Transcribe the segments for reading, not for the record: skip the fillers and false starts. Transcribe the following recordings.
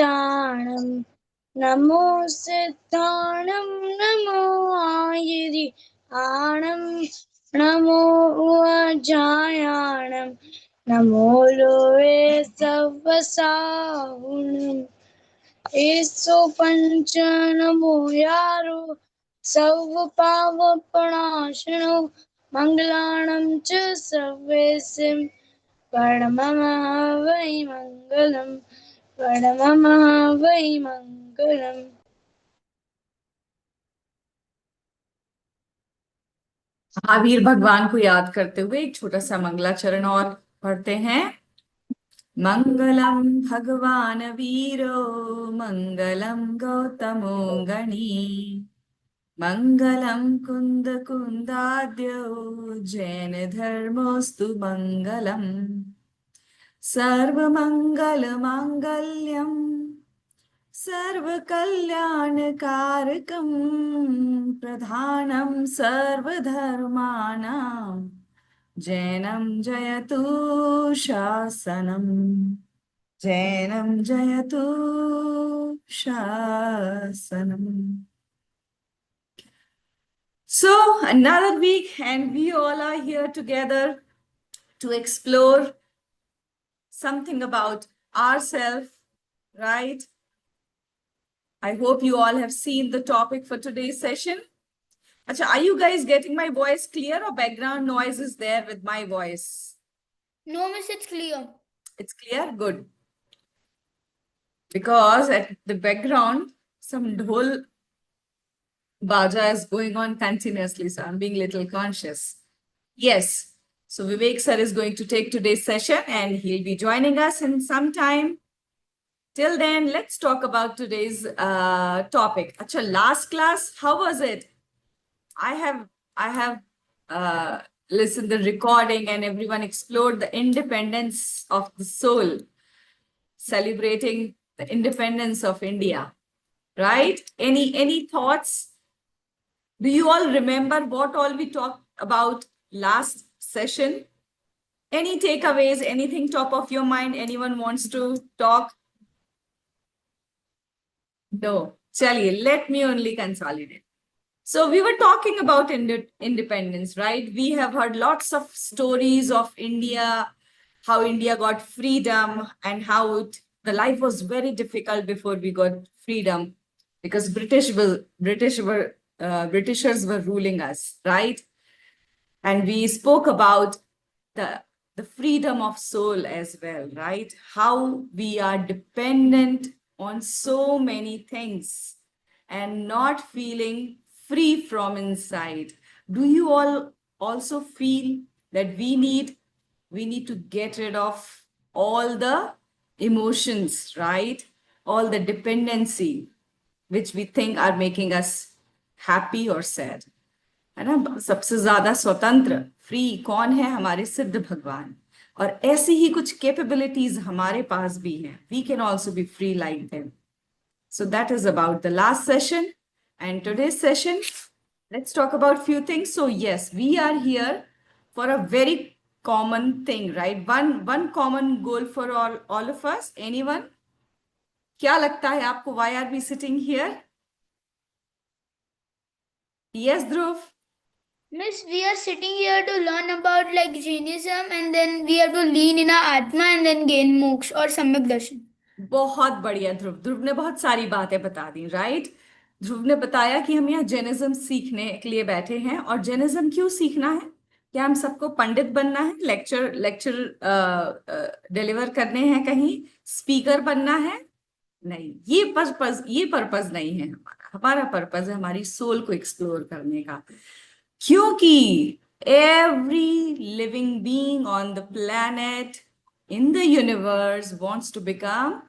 सिद्धाणं नमो सिद्धाणं नमो आयुधि आणं नमो अजायाणं नमो लोये सवसाहुणम् एसो पंच नमो यारो सर्वपावपणाशनो मंगलाणं च सर्वेसिं परममः वै मंगलम् परममः वै मंगलम्। महावीर भगवान को याद करते हुए एक छोटा सा मंगलाचरण और पढ़ते हैं। मंगलम भगवान वीरो मंगलम गौतमो गणी मंगलम कुंद कुंदाद्यो जैन धर्मोस्तु मंगलम सर्वमंगल मांगल्यम सर्वकल्याणकारकं प्रधानं सर्वधर्माणां जैनं जयतु शासनम् जैनं जयतु शासनम्। So another week and we all are here together to explore something about ourselves, right? I hope you all have seen the topic for today's session. Achha, are you guys getting my voice clear or background noise is there with my voice? No, miss, it's clear. It's clear? Good. Because at the background, some dhol baja is going on continuously, so I'm being a little conscious. Yes. So Vivek sir is going to take today's session and he'll be joining us in some time. Till then, let's talk about today's topic. Achha, last class, how was it? I have listened the recording and everyone explored the independence of the soul, celebrating the independence of India, right? Any thoughts? Do you all remember what all we talked about last session? Any takeaways, anything top of your mind? Anyone wants to talk? No. Chaliye, let me only consolidate. So we were talking about independence, right? We have heard lots of stories of India, how India got freedom and how the life was very difficult before we got freedom because Britishers were ruling us, right? And we spoke about the freedom of soul as well, right? How we are dependent on so many things and not feeling free from inside. Do you all also feel that we need to get rid of all the emotions, right? All the dependency which we think are making us happy or sad. है ना? सबसे ज्यादा स्वतंत्र free कौन है? हमारे सिद्ध भगवान। और ऐसी ही कुछ कैपेबिलिटीज हमारे पास भी हैं। We can also be free like them. So that is about the last session. And today's session, let's talk about few things. So yes, we are here for a very common thing, right? One common goal for all of us. Anyone? क्या लगता है आपको? Why are we sitting here? Yes, Dhruv. Miss, we are sitting here to learn about like Jainism and then we have to lean in our Atma and then gain moksha or Samyak Darshan. बहुत बढ़िया ध्रुव ने बहुत सारी बातें बता दी, right? ध्रुव ने बताया कि हम यहाँ जैनिज्म सीखने के लिए बैठे हैं। और जैनिज्म क्यों सीखना है? क्या हम सबको पंडित बनना है, लेक्चर डिलीवर करने हैं, कहीं स्पीकर बनना है? नहीं, ये पर्पस नहीं है हमारा पर्पस है हमारी सोल को एक्सप्लोर करने का। क्योंकि every living being on the planet in the universe wants to become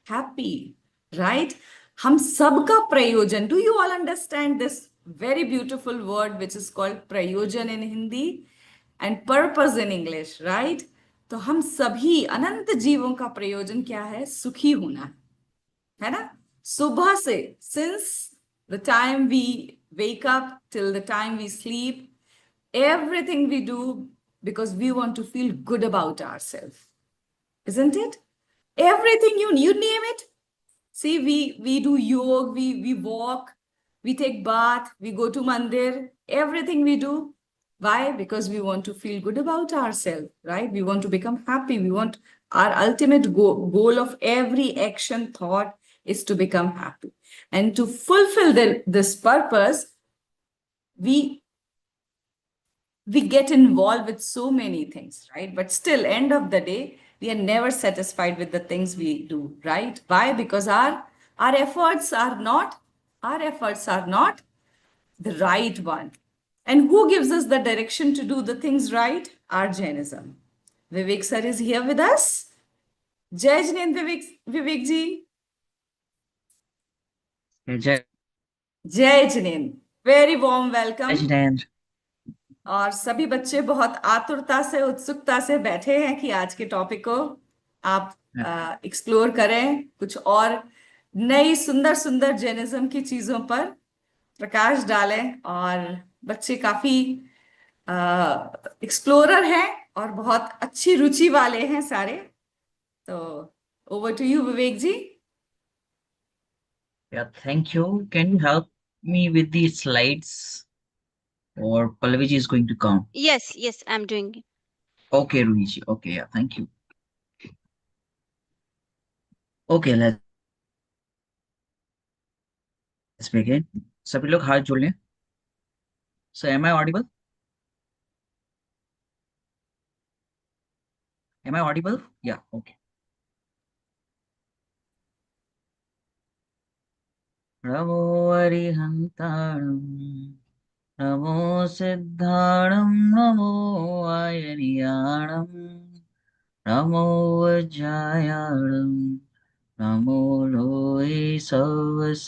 happy, right? हम सबका प्रयोजन, do you all understand this very beautiful word which is called प्रयोजन in Hindi and purpose in English, right? तो हम सभी अनंत जीवों का प्रयोजन क्या है? सुखी होना है ना? सुबह से since the time we wake up till the time we sleep, everything we do because we want to feel good about ourselves, isn't it? Everything you name it, See, we do yoga, we walk, we take bath, we go to mandir, everything we do. Why? Because we want to feel good about ourselves, right? We want to become happy. We want our ultimate goal of every action thought is to become happy. And to fulfill this purpose, we we get involved with so many things, right? But still, end of the day, we are never satisfied with the things we do, right? Why? Because our efforts are not our efforts are not the right one. And who gives us the direction to do the things right? Our Jainism. Vivek sir is here with us. Jai Jain Vivek ji. Jai Jain. Very warm welcome. और सभी बच्चे बहुत आतुरता से उत्सुकता से बैठे हैं कि आज के टॉपिक को आप एक्सप्लोर करें, कुछ और नई सुंदर सुंदर जैनिज्म की चीजों पर प्रकाश डालें। और बच्चे काफी एक्सप्लोरर हैं और बहुत अच्छी रुचि वाले हैं सारे। तो over to you Vivek ji. Yeah, thank you. Can you help me with the slides or Pallavi is going to come? Yes, I'm doing it. Okay, Ruiji. Okay, yeah, thank you. Okay, let's begin. सभी लोग हाथ जोड़ लें. So, am I audible? Am I audible? Yeah, okay. नमो अरिहन्ताणं नमो सिद्धाणं नमो आयर्याणं नमो वज्रायाणं नमो लोये सवसाहुणम्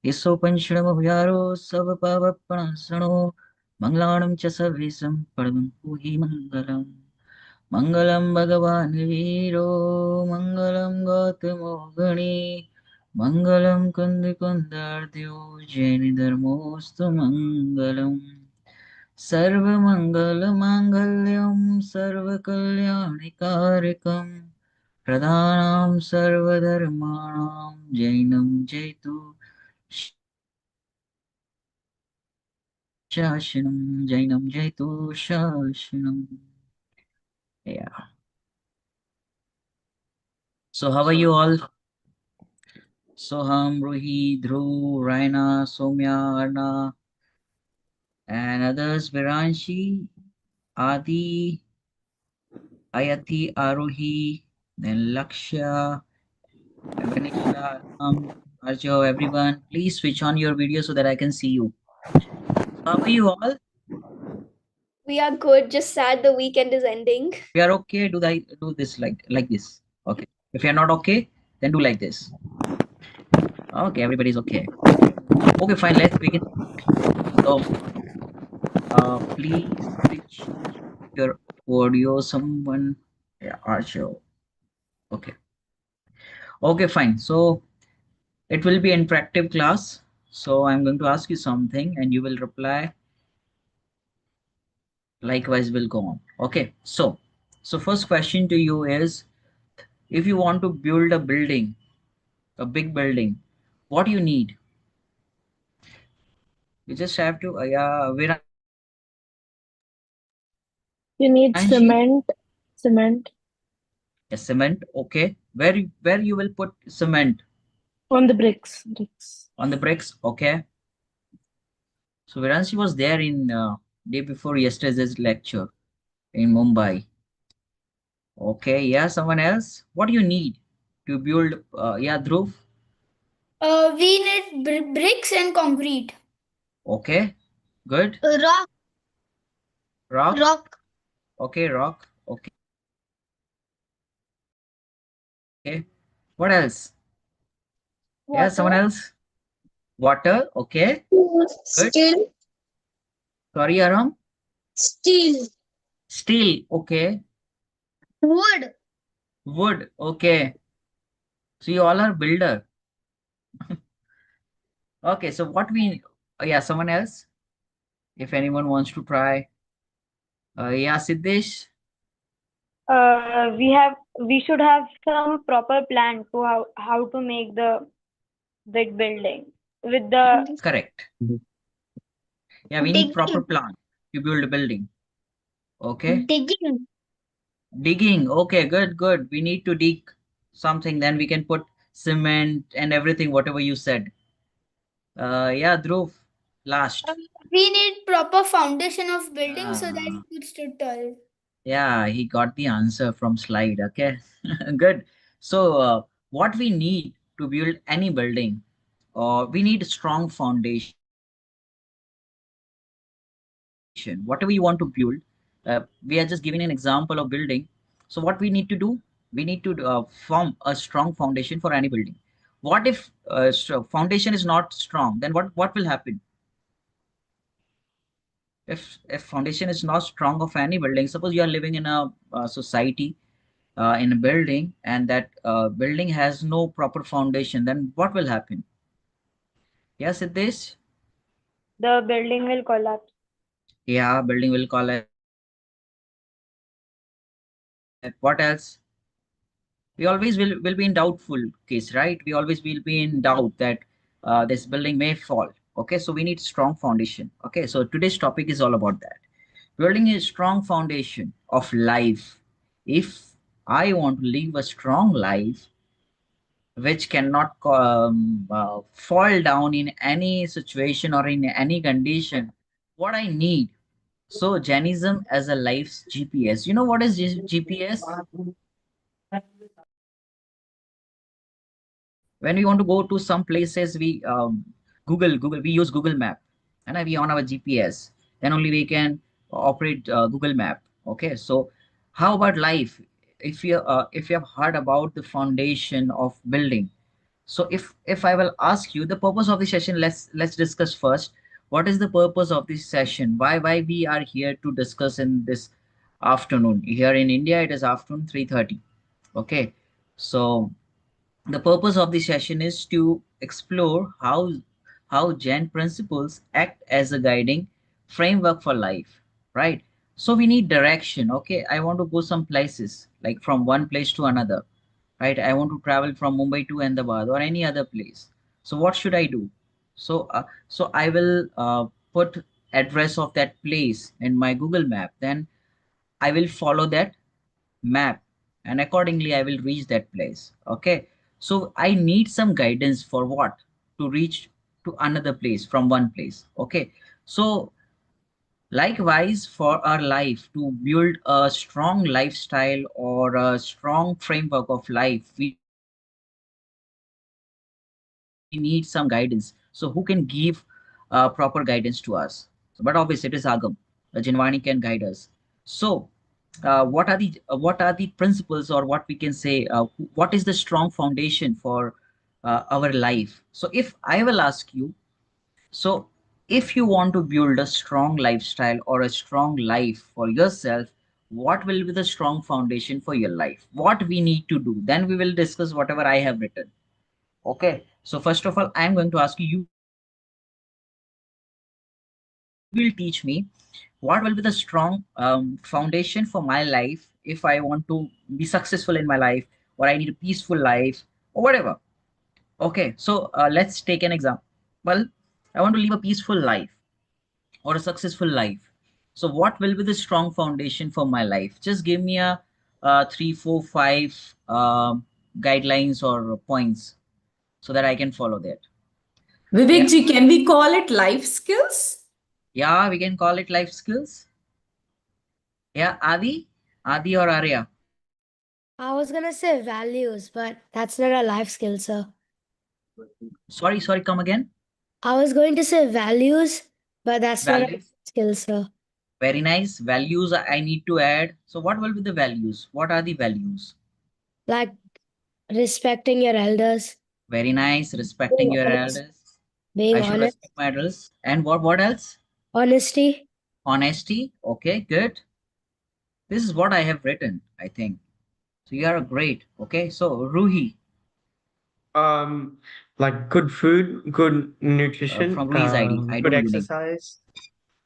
ईशोपनिषदमभयारो सवपावपणसणो मङ्गलाणं च सर्वेशं परमं पूहि मङ्गलम् मङ्गलं भगवान् वीरो मङ्गलं गौतमो गणे मङ्गलं कुन्दकुन्दार्द्यो जैनधर्मोऽस्तु मङ्गलम् सर्वमङ्गलमाङ्गल्यं सर्वकल्याणिकारकं प्रधानां सर्वधर्माणां जैनं जयतु शासनम जैनम जयतु शासनम. Yeah. So how are you all? Soham, Ruhi, Dhruv, Raina, Somya, Arna, and others, Viranshi, Adi, Ayati, Arohi, then Lakshya, Ganesha, Arjo, everyone. Please switch on your video so that I can see you. How are you all? We are good. Just sad the weekend is ending. We are okay. Do this like this. Okay. If you are not okay, then do like this. Okay, everybody's okay. Okay, fine. Let's begin. So, please switch your audio. Someone, yeah, Archo. Okay. Okay, fine. So it will be interactive class. So I'm going to ask you something, and you will reply. Likewise, will go on. Okay. So first question to you is, if you want to build a building, a big building, what do you need? You just have to, yeah, You need Anji? cement Yeah, cement. Okay. Where you will put cement? on the bricks. On the bricks. Okay. So Viranshi was there in day before yesterday's lecture in Mumbai. Okay. Yeah. Someone else. What do you need to build? Yeah, Dhruv. We need bricks and concrete. Okay. Good. Rock. Rock. Rock. Okay. Rock. Okay. Okay. What else? Water. Yeah. Someone else. Water. Okay. Good. Steel. Sorry, Aram. Steel. Steel. Okay. Wood. Wood. Okay. So you all are builder. Okay. So what we? Yeah. Someone else. If anyone wants to try. Yeah, Siddesh. We should have some proper plan to how to make the big building with the Correct. Yeah, we need proper Digging. plan to build a building. Okay. Digging. Digging. Okay, good, good. We need to dig something, then we can put cement and everything, whatever you said. Yeah, Dhruv, Uh, last. we need proper foundation of building so that Ah, it could stood tall. yeah, he got the answer from slide. Okay, good. So, what we need to build any building, we need a strong foundation. Whatever you want to build, we are just giving an example of building. So, what we need to do, we need to form a strong foundation for any building. What if foundation is not strong? Then what will happen? If foundation is not strong of any building, suppose you are living in a society, in a building, and that building has no proper foundation, then what will happen? Yes, Siddesh? the building will collapse. Yeah, building will collapse. What else? We always will be in doubtful case, right? We always will be in doubt that this building may fall. Okay, so we need strong foundation. Okay, so today's topic is all about that. Building a strong foundation of life. If I want to live a strong life, which cannot fall down in any situation or in any condition, what I need. So, Jainism as a life's GPS. You know what is GPS? When we want to go to some places, we Google, we use Google Map, and we on our GPS. Then only we can operate Google Map. Okay, so how about life? If you have heard about the foundation of building, so if I will ask you the purpose of the session, let's discuss first. What is the purpose of this session? Why we are here to discuss in this afternoon? Here in India, it is afternoon 3:30. Okay, so the purpose of the session is to explore how Jain principles act as a guiding framework for life, right? So we need direction. Okay, I want to go some places, like from one place to another, right? I want to travel from Mumbai to Ahmedabad or any other place. So what should I do? So I will put address of that place in my Google Map. Then I will follow that map, and accordingly I will reach that place. Okay, so I need some guidance for what to reach to another place from one place. Okay, so likewise for our life, to build a strong lifestyle or a strong framework of life, we need some guidance. So who can give proper guidance to us? So, but obviously it is Agam, the Jinvani can guide us. So what are the principles, or what we can say, what is the strong foundation for our life? So if I will ask you, so if you want to build a strong lifestyle or a strong life for yourself, what will be the strong foundation for your life? What we need to do? Then we will discuss whatever I have written. Okay, so first of all, I am going to ask you, you will teach me what will be the strong foundation for my life if I want to be successful in my life, or I need a peaceful life, or whatever. Okay, so let's take an example. I want to live a peaceful life or a successful life. So what will be the strong foundation for my life? Just give me a 3, 4, 5 guidelines or points so that I can follow that. Yeah, Vivekji, can we call it life skills? yeah, we can call it life skills. Yeah, Adi or Arya. I was gonna say values, but that's not a life skill, sir. Sorry, come again. I was going to say values, but that's not a life Values. skill, sir. Very nice. Values I need to add. So what will be the values? What are the values? Like respecting your elders, Very nice. Respecting being your honest, elders. being I should honest, respect my elders. And what else? honesty. Honesty. Okay, good. This is what I have written, I think. So you are great. Okay, so Ruhi, Um, like good food, good nutrition, from Ruhi's ID. I good don't know your name. exercise.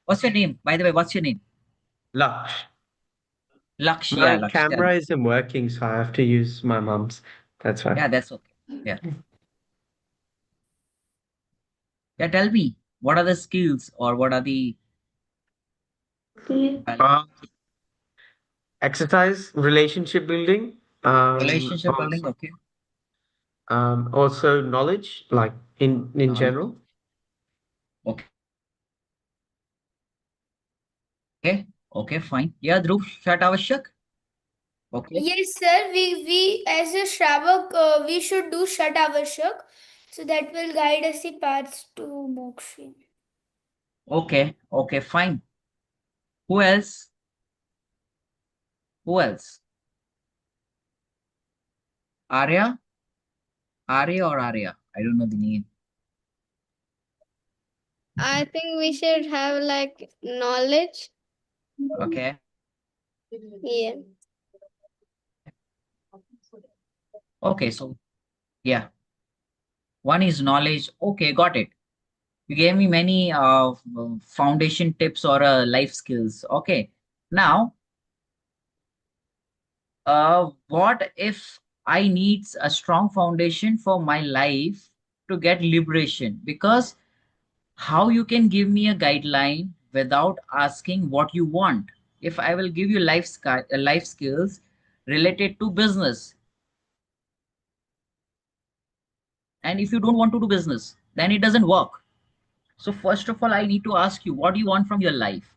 What's your name? By the way, what's your name? Laksh. Lakshya, My Lakshya. camera isn't working, so I have to use my mom's. That's why. Yeah, that's okay. Yeah. Yeah, tell me, what are the skills or what are the Uh, Exercise, relationship building, relationship building? Okay. also knowledge, like in Knowledge. general. Okay. Okay, fine. Yeah, Dhruv, Shat Avashyak. Okay. Yes, sir. We as a Shravak, we should do Shat Avashyak. So that will guide us the paths to moksha. Okay. Okay, fine. Who else? Who else? Arya? Arya or Arya? I don't know the name. I think we should have like knowledge. Okay. Yeah. Okay, so yeah. One is knowledge. Okay, got it. You gave me many foundation tips or life skills. Okay. Now, what if I need a strong foundation for my life to get liberation? Because how you can give me a guideline without asking what you want? If I will give you life skills related to business, and if you don't want to do business, then it doesn't work. So first of all, I need to ask you, what do you want from your life?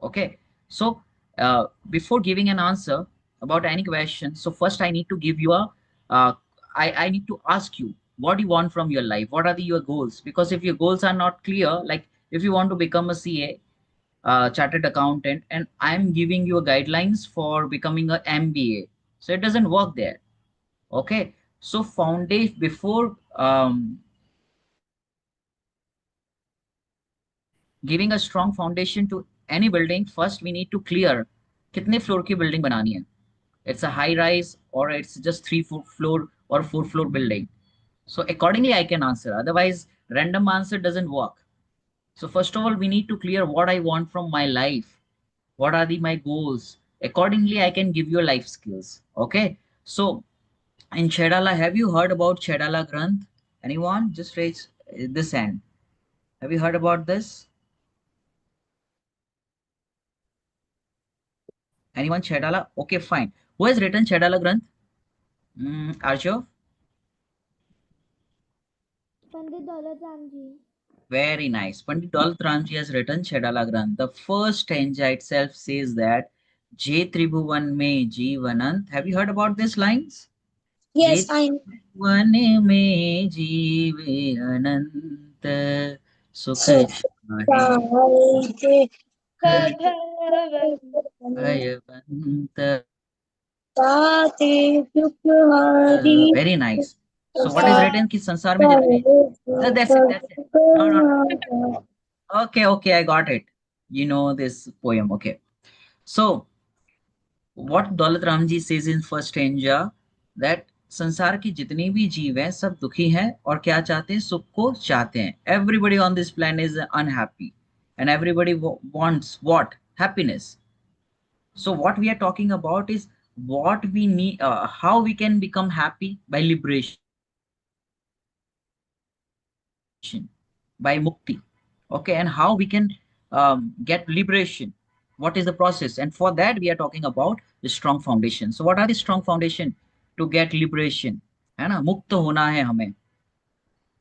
Okay. So before giving an answer about any question, so first I need to give you a, uh, I need to ask you, what do you want from your life? What are your goals? Because if your goals are not clear, like if you want to become a CA, chartered accountant, and I'm giving you guidelines for becoming a MBA, so it doesn't work there. Okay. So foundation before giving a strong foundation to any building, first we need to clear कितने floor की building बनानी है. It's a high rise or it's just 3 floor or 4 floor building. So accordingly I can answer, otherwise random answer doesn't work. So first of all, we need to clear what I want from my life, what are my goals. Accordingly I can give you life skills. Okay. So in Chedala, have you heard about Chedala Granth? Anyone? Just raise this hand. Have you heard about this? Anyone? Chedala? Okay, fine. Who has written Chedala Granth? Arjo? Pandit Daulat Ramji. Very nice. Pandit Daulat Ramji has written Chedala Granth. The first stanza itself says that Je Tribhuvan mein Jeevanant. Have you heard about these lines? Yes, Je I know. Tribhuvan mein Jeeve Anant Sukh Chahe Bhavant. Very nice. So what is written कि संसार में जितने that's it, that's it. No, no, no. Okay, okay, I got it. You know this poem. Okay. So what Daulat Ramji says in first stanza, that संसार की जितनी भी जीव हैं सब दुखी हैं और क्या चाहते हैं, सुख को चाहते हैं. Everybody on this planet is unhappy and everybody wants what? Happiness. So what we are talking about is what we need, how we can become happy by liberation, by mukti. Okay, and how we can get liberation. What is the process? And for that we are talking about the strong foundation. So what are the strong foundation to get liberation? है ना, मुक्त होना है हमें.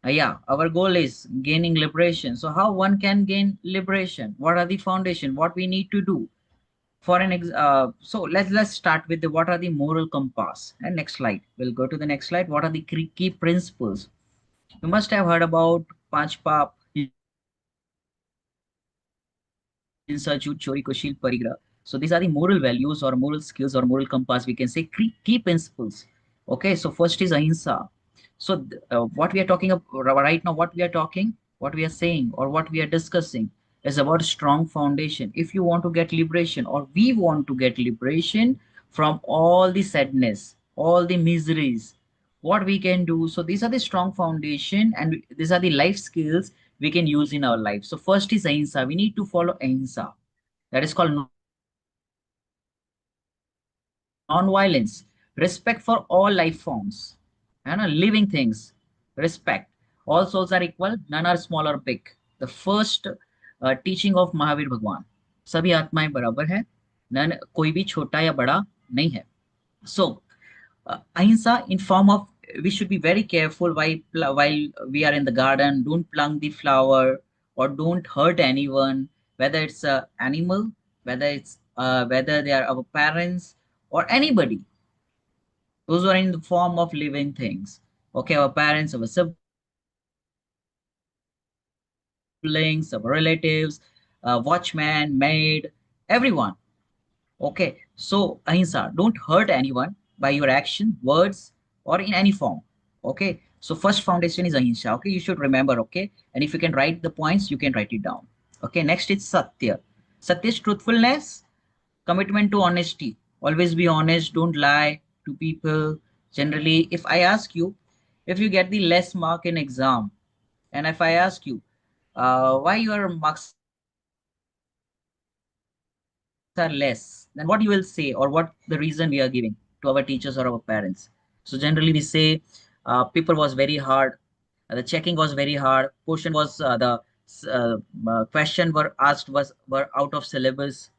Yeah, our goal is gaining liberation. So how one can gain liberation? What are the foundation? What we need to do? For an so let's start with the what are the moral compass. And next slide, we'll go to the next slide. What are the key principles? You must have heard about panch pap, hinsa, jhoot, chori, kushil, parigrah. So these are the moral values or moral skills or moral compass, we can say key principles. Okay, so first is ahimsa. So what we are talking about right now, what we are talking, what we are saying, or what we are discussing is about strong foundation. If you want to get liberation, or we want to get liberation from all the sadness, all the miseries, what we can do. So these are the strong foundation, and these are the life skills we can use in our life. So first is ahimsa. We need to follow ahimsa. That is called non-violence, respect for all life forms, and living things, respect. All souls are equal, none are small or big. The first teaching of Mahavir Bhagwan. सभी आत्माएं बराबर है, none कोई भी छोटा या बड़ा नहीं है. So ahimsa in form of, we should be very careful while we are in the garden. Don't pluck the flower or don't hurt anyone, whether it's a animal, whether they are our parents or anybody. Those are in the form of living things. Okay, our parents, our siblings, our relatives, watchman, maid, everyone. Okay, so ahimsa, don't hurt anyone by your action, words, or in any form. Okay, so first foundation is ahimsa. Okay, you should remember. Okay, and if you can write the points, you can write it down. Okay, next is satya. Satya is truthfulness, commitment to honesty. Always be honest. Don't lie to people. Generally, if I ask you, if you get the less mark in exam, and if I ask you, why your marks are less, then what you will say, or what the reason we are giving to our teachers or our parents. So generally we say paper was very hard, the checking was very hard, question was question were asked were out of syllabus.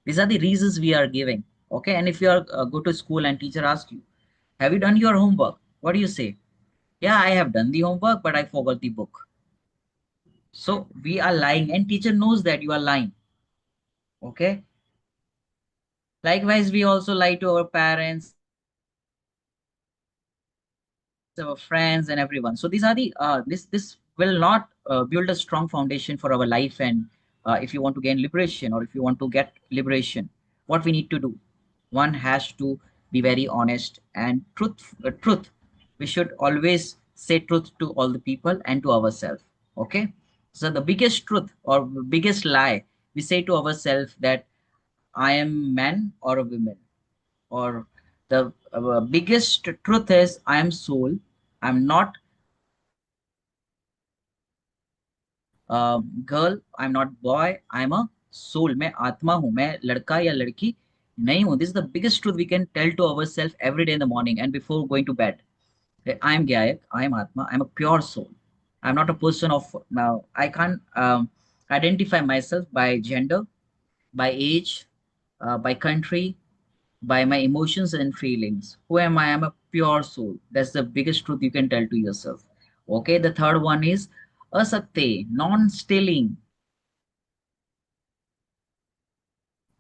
These are the reasons we are giving. Okay, and if you are go to school and teacher asks you, have you done your homework? What do you say? Yeah, I have done the homework, but I forgot the book. So we are lying, and teacher knows that you are lying. Okay. Likewise, we also lie to our parents, our friends, and everyone. So these are the this will not build a strong foundation for our life. And if you want to gain liberation, or if you want to get liberation, what we need to do? One has to be very honest and truth. We should always say truth to all the people and to ourselves. Okay. So the biggest truth or biggest lie we say to ourselves that I am man or a woman, or the biggest truth is I am soul. I'm not girl. I'm not boy. I'm a soul. मैं आत्मा हूँ. मैं लड़का या लड़की नहीं हूँ. This is the biggest truth we can tell to ourselves every day in the morning and before going to bed. I am Gayak. I am Atma. I'm a pure soul. I'm not a person of now. I can't identify myself by gender, by age, by country, by my emotions and feelings. Who am I? I'm a pure soul. That's the biggest truth you can tell to yourself. Okay, the third one is asakte, non-stealing,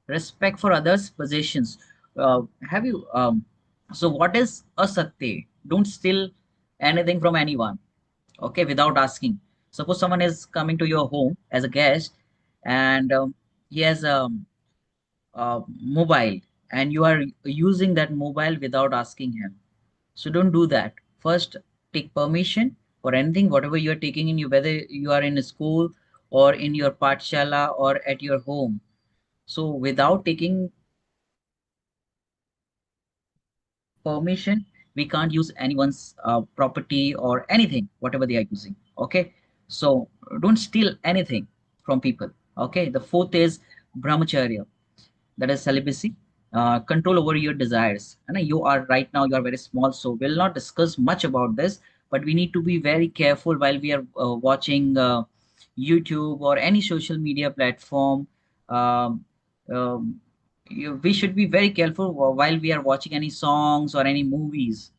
respect for others' possessions. Have you so what is asakte? Don't steal anything from anyone. Okay, without asking. Suppose someone is coming to your home as a guest, and he has a mobile, and you are using that mobile without asking him. So don't do that. First, take permission for anything, whatever you are taking in you, whether you are in a school or in your patshala or at your home. So without taking permission, we can't use anyone's property or anything, whatever they are using. Okay. So don't steal anything from people. Okay. The fourth is brahmacharya, that is celibacy, control over your desires. And you are right now, you are very small, so we'll not discuss much about this, but we need to be very careful while we are watching YouTube or any social media platform. um, um, we should be very careful while we are watching any songs or any movies,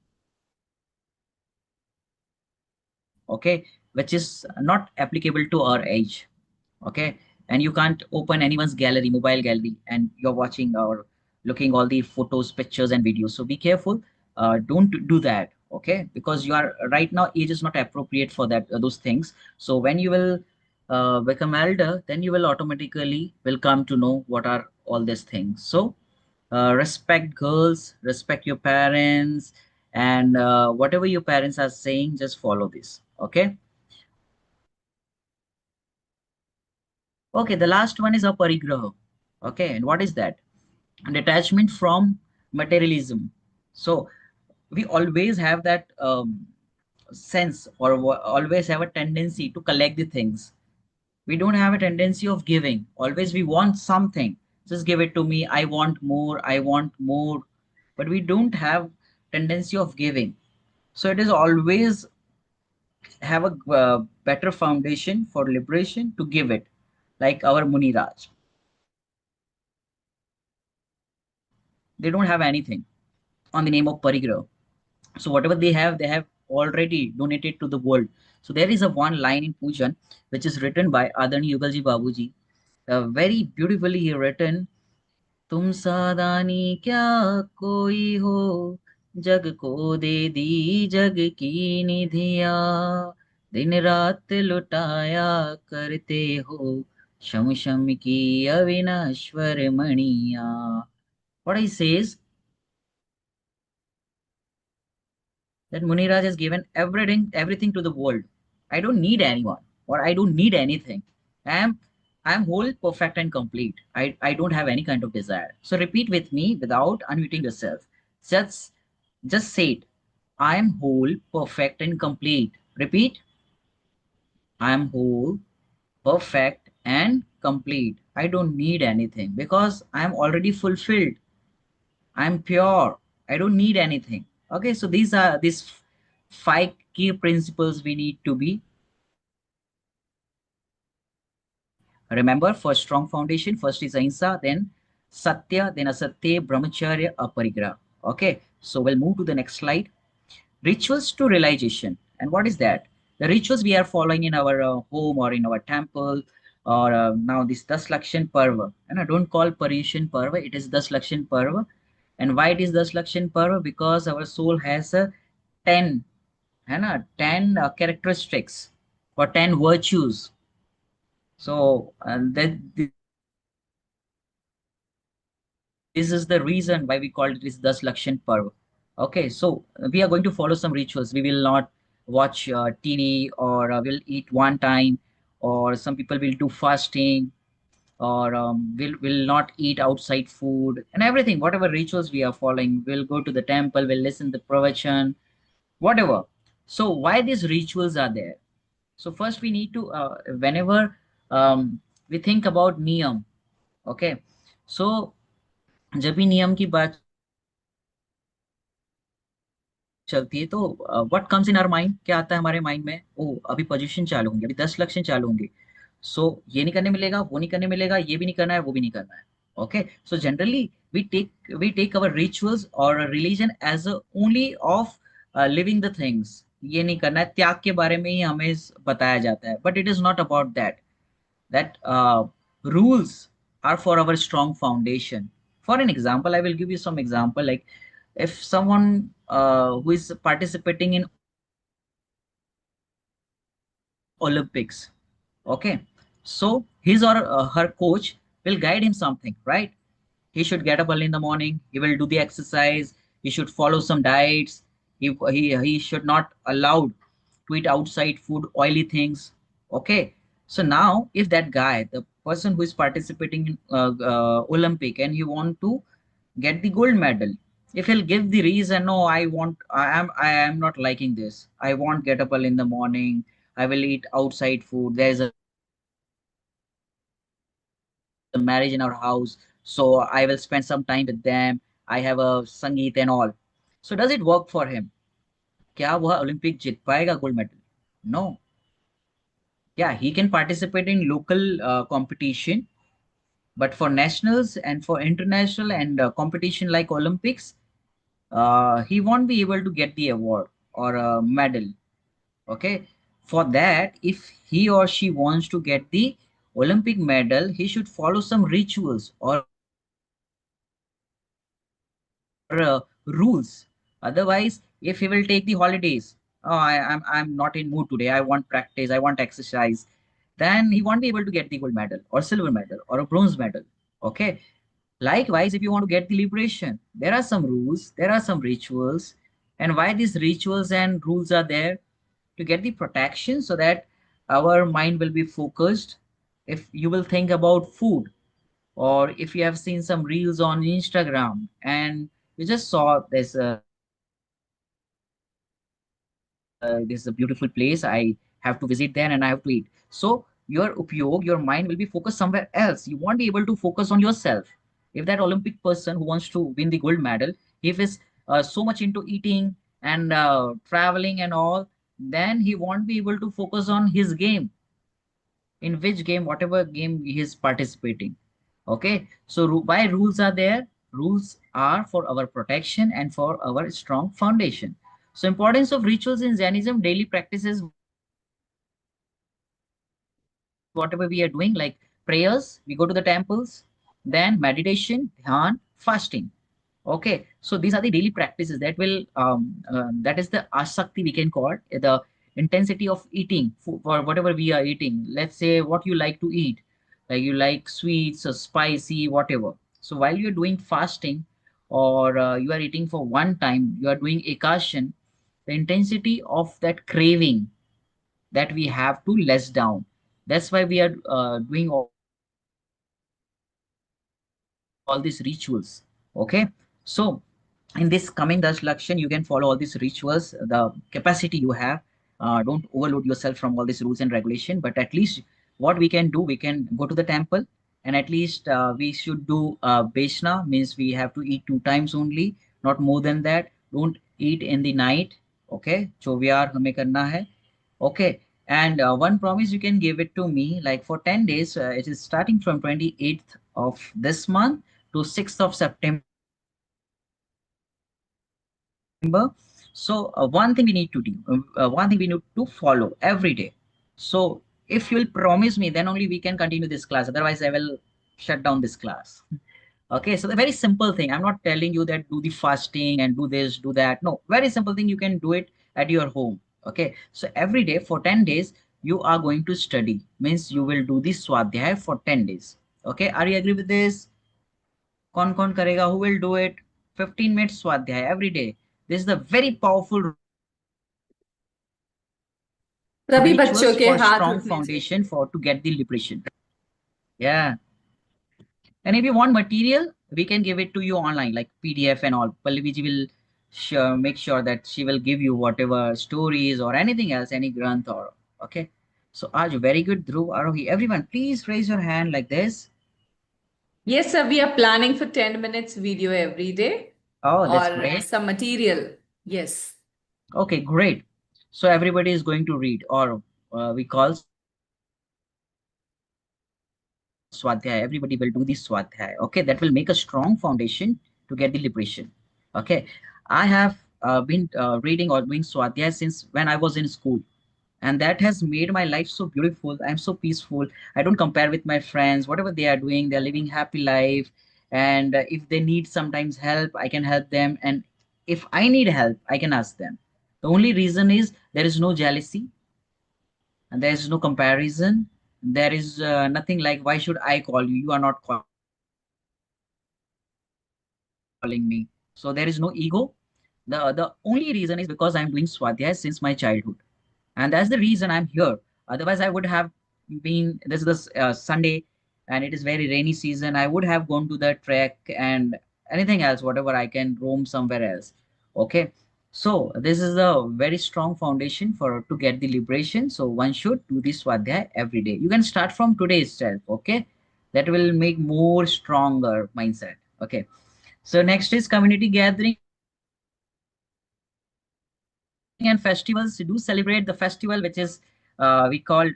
okay, which is not applicable to our age. Okay, and you can't open anyone's gallery, mobile gallery, and you're watching or looking all the photos, pictures and videos. So be careful. Don't do that. Okay, because you are right now, age is not appropriate for that, those things. So when you will become elder, then you will automatically will come to know what are all these things. So respect girls, respect your parents, and whatever your parents are saying, just follow this. Okay. Okay, the last one is aparigraha. Okay, and what is that? Detachment from materialism. So we always have that sense, or always have a tendency to collect the things. We don't have a tendency of giving. Always we want something. Just give it to me. I want more. I want more. but we don't have tendency of giving. So it is always have a better foundation for liberation to give it, like our Muniraj. They don't have anything on the name of Parigraha. So whatever they have already donated to the world. So there is a one line in Pujan which is written by Adani Yugalji Babuji. Very beautifully written. तुम सादानी क्या कोई हो, जग को दे दी जग की निधिया, दिन रात लुटाया करते हो, शम शम की अविनश्वर मणिया. What he says, that Muniraj has given everything to the world. I don't need anyone, or I don't need anything. I am I am whole, perfect, and complete. I don't have any kind of desire. So repeat with me without unmuting yourself. Just just say it. I am whole, perfect, and complete. Repeat. I am whole, perfect, and complete. I don't need anything because I am already fulfilled. I'm pure. I don't need anything. Okay, so these five key principles we need to be remember for strong foundation. First is ahimsa, then satya, then asatya, brahmacharya, aparigraha. Okay, so we'll move to the next slide. Rituals to realization. And what is that? The rituals we are following in our home or in our temple, or now this Das Lakshan Parva. And I don't call Paryushan Parva, it is Das Lakshan Parva. And why it is Das Lakshan Parva? Because our soul has a 10, है ना, 10 characteristics or 10 virtues. So this is the reason why we call it is Das Lakshan Parva. Okay, so we are going to follow some rituals. We will not watch TV, or we'll eat one time, or some people will do fasting, or will not eat outside food and everything. Whatever rituals we are following, we'll go to the temple, we'll listen to pravachan, whatever. So why these rituals are there? So first we need to whenever we think about niyam, okay, so जब भी नियम की बात चलती है तो what comes in our mind, क्या आता है हमारे माइंड में? ओ अभी पोजीशन चालू होंगे, अभी 10 लक्षण चालू होंगे, सो ये नहीं करने मिलेगा, वो नहीं करने मिलेगा, ये भी नहीं करना है, वो भी नहीं करना है. Okay, so generally we take our rituals और religion as only of living the things. ये नहीं करना है, त्याग के बारे में ही हमें बताया जाता है, but it is not about that. That rules are for our strong foundation. For an example, I will give you some example. Like if someone who is participating in Olympics, okay, so his or her coach will guide him something, right? He should get up early in the morning, he will do the exercise, he should follow some diets, he should not allowed to eat outside food, oily things. Okay, so now if that guy, the person who is participating in Olympic, and he want to get the gold medal, if he'll give the reason, no, I am not liking this, I won't get up early in the morning, I will eat outside food, there is a marriage in our house, so I will spend some time with them, I have a sangeet and all. So does it work for him? क्या वह Olympic जीत पाएगा gold medal? No. Yeah, he can participate in local competition, but for nationals and for international and competition like Olympics, he won't be able to get the award or a medal. Okay, for that, if he or she wants to get the Olympic medal, he should follow some rituals or rules. Otherwise, if he will take the holidays, oh, I'm not in mood today, I want practice, I want exercise, then he won't be able to get the gold medal or silver medal or a bronze medal. Okay. Likewise, if you want to get the liberation, there are some rules, there are some rituals. And why these rituals and rules are there? To get the protection so that our mind will be focused. If you will think about food, or if you have seen some reels on Instagram and you just saw this is a beautiful place, I have to visit there and I have to eat. So your upyog, your mind will be focused somewhere else. You won't be able to focus on yourself. If that Olympic person who wants to win the gold medal, If he's so much into eating and traveling and all, then he won't be able to focus on his game, in which game, whatever game he is participating. Okay, so why rules are there? Rules are for our protection and for our strong foundation. So importance of rituals in Jainism: daily practices, whatever we are doing, like prayers, we go to the temples, then meditation, dhyan, fasting. Okay, so these are the daily practices that will that is the asakti, we can call it, the intensity of eating for whatever we are eating. Let's say what you like to eat, like you like sweets or spicy, whatever. So while you're doing fasting, or you are eating for one time, you are doing ekashan, the intensity of that craving that we have to less down. That's why we are doing all these rituals. Okay, so in this coming Dash Lakshan, you can follow all these rituals, the capacity you have. Don't overload yourself from all these rules and regulation, but at least what we can do, we can go to the temple, and at least we should do Beshna, means we have to eat 2 times only, not more than that. Don't eat in the night. Okay, 24 हमें करना है. Okay, and one promise you can give it to me, like for 10 days, it is starting from 28th of this month to 6th of September. So one thing we need to do, one thing we need to follow every day. So if you will promise me, then only we can continue this class. Otherwise, I will shut down this class. Okay, so the very simple thing. I'm not telling you that do the fasting and do this, do that. No, very simple thing. You can do it at your home. Okay, so every day for 10 days, you are going to study. Means you will do this swadhyay for 10 days. Okay, are you agree with this? कौन करेगा? Who will do it? 15 minutes swadhyay every day. This is the very powerful rituals for strong foundation for to get the liberation. सभी बच्चों के हाथ उठने चाहिए. Yeah. And if you want material, we can give it to you online, like PDF and all. Pallavi ji will make sure that she will give you whatever stories or anything else, any granth or okay. So Aj, very good, Dhruv, Arohi. Everyone, please raise your hand like this. Yes, sir. We are planning for 10 minutes video every day. Oh, that's Or great. some material. Yes. Okay, great. So everybody is going to read, or we call Swadhyay. Everybody will do this Swadhyay. Okay, that will make a strong foundation to get the liberation. Okay, I have been reading or doing Swadhyay since when I was in school, and that has made my life so beautiful. I'm so peaceful. I don't compare with my friends. Whatever they are doing, they're living happy life. And if they need sometimes help, I can help them. And if I need help, I can ask them. The only reason is there is no jealousy, and there is no comparison. There is nothing like, why should I call you? You are not calling me. So there is no ego. The only reason is because I'm doing Swadhyay since my childhood. And that's the reason I'm here. Otherwise, I would have been, this is this Sunday, and it is very rainy season. I would have gone to the trek and anything else, whatever I can roam somewhere else. Okay. So this is a very strong foundation for to get the liberation. So one should do this swadhyay every day. You can start from today itself. Okay, that will make more stronger mindset. Okay. So next is community gathering and festivals. Do celebrate the festival, which is we called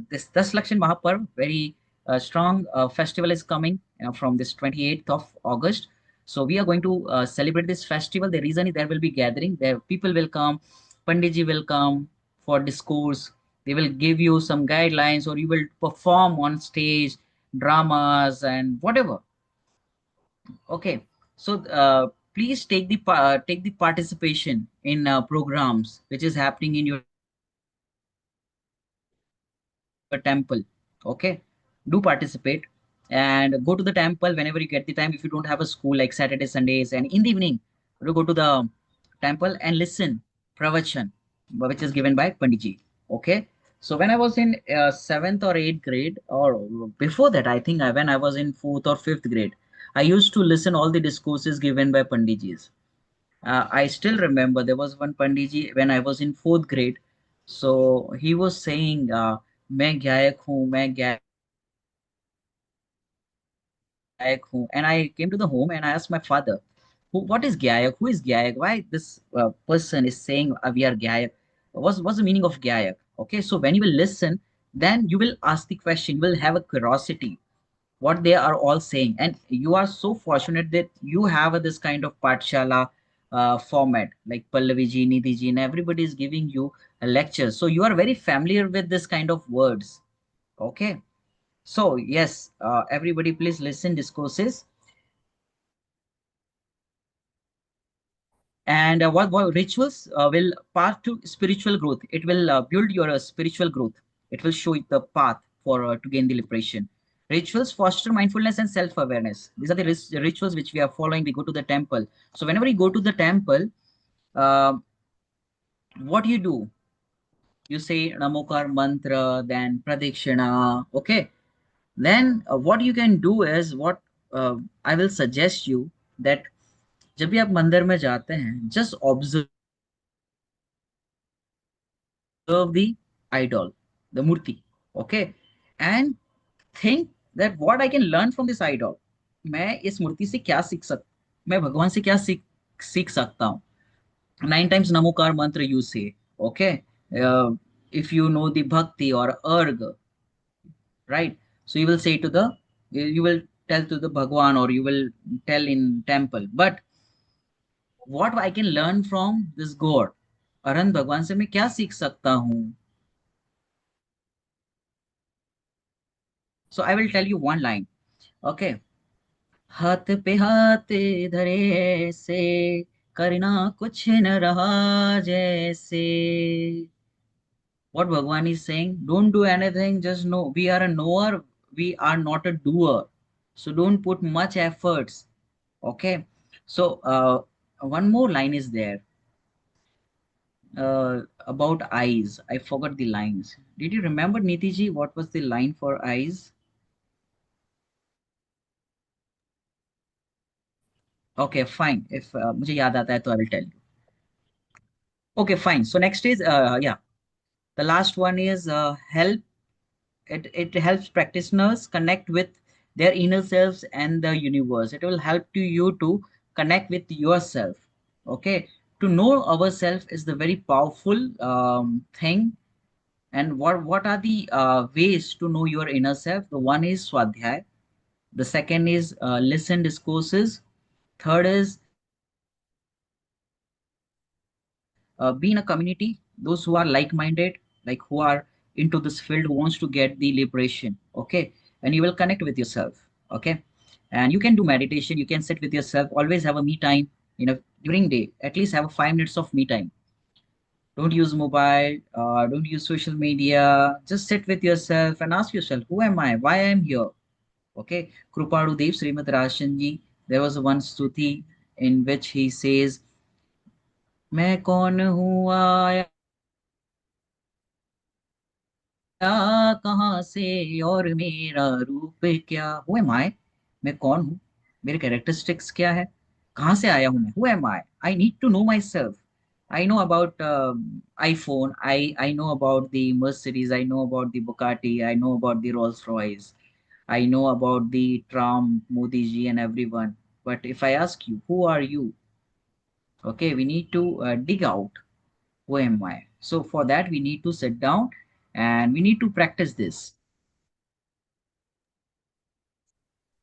this Das Lakshan Mahapurv. Very strong festival is coming from this 28th of August. So we are going to celebrate this festival. The reason is there will be gathering. There people will come, Panditji will come for discourse. They will give you some guidelines, or you will perform on stage dramas and whatever. Okay, so please take the participation in programs which is happening in your temple. Okay, do participate and go to the temple whenever you get the time. If you don't have a school like Saturday, Sundays, and in the evening, you go to the temple and listen pravachan, which is given by Panditji. Okay. So when I was in 7th or 8th grade, or before that, I think when I was in 4th or 5th grade, I used to listen all the discourses given by Panditjis. I still remember there was one Panditji when I was in 4th grade. So he was saying, मैं गायक हूँ, मैं गायक हूँ. And I came to the home and I asked my father, "Father, why you are saying What is Gyayak? Who is Gyayak? Why this person is saying we are Gyayak? What's the meaning of Gyayak? Okay, so when you will listen, then you will ask the question, you will have a curiosity what they are all saying. And you are so fortunate that you have this kind of Patshala format like Pallavi ji, Nidhi ji, and everybody is giving you a lecture. So you are very familiar with this kind of words. Okay. So yes, everybody please listen discourses. And what rituals will path to spiritual growth. It will build your spiritual growth. It will show you the path for to gain the liberation. Rituals foster mindfulness and self-awareness. These are the rituals which we are following. We go to the temple. So whenever you go to the temple, uh, what you do? You say Namokar mantra, then Pradikshana. Okay. Then what you can do is what I will suggest you that जब भी आप मंदिर में जाते हैं just observe the idol, the murti, okay, and think that what I can learn from this idol. मैं इस मूर्ति से क्या सीख सक मैं भगवान से क्या सीख सकता हूँ. 9 times Namokar mantra you say, okay. If you know the bhakti or arg, right? So you will say to the, you will tell to the Bhagwan or you will tell in temple. But what I can learn from this God, अरन भगवान से मैं क्या सीख सकता हूँ. So I will tell you one line. Okay. हाथ पे हाथ धरे से करना कुछ न रहा जैसे. What Bhagwan is saying, don't do anything, just know. We are a knower, we are not a doer. So don't put much efforts. Okay. So one more line is there about eyes. I forgot the lines. Did you remember, Nitiji, what was the line for eyes? Okay, fine. If मुझे याद आता है तो I will tell you. Okay, fine. So next is yeah, the last one is help. It helps practitioners connect with their inner selves and the universe. It will help to you to connect with yourself. Okay, to know ourselves is the very powerful thing. And what are the ways to know your inner self? The one is swadhyay. The second is listen discourses. Third is be in a community, those who are like-minded, like who are into this field, who wants to get the liberation. Okay, and you will connect with yourself. Okay, and you can do meditation, you can sit with yourself, always have a me time, during day, at least have a 5 minutes of me time. Don't use mobile, don't use social media, just sit with yourself and ask yourself, who am I, why I am here. Okay, Krupadu Dev Srimad Rashanji, there was one stuti in which he says, मैं कौन हूँ आया कहाँ से और मेरा रूप क्या. हु एम आई, मैं कौन हूँ, मेरे कैरेक्टरिस्टिक्स क्या है, कहाँ से आया हूँ मैं, who am I need to know myself. I know about iPhone. I know about the Mercedes. I know about the Bugatti. I know about the Rolls Royce. I know about the Trump, Modi ji, and everyone. But if I ask you, who are you? Okay, we need to dig out who am I. So for that, we need to sit down and we need to practice this.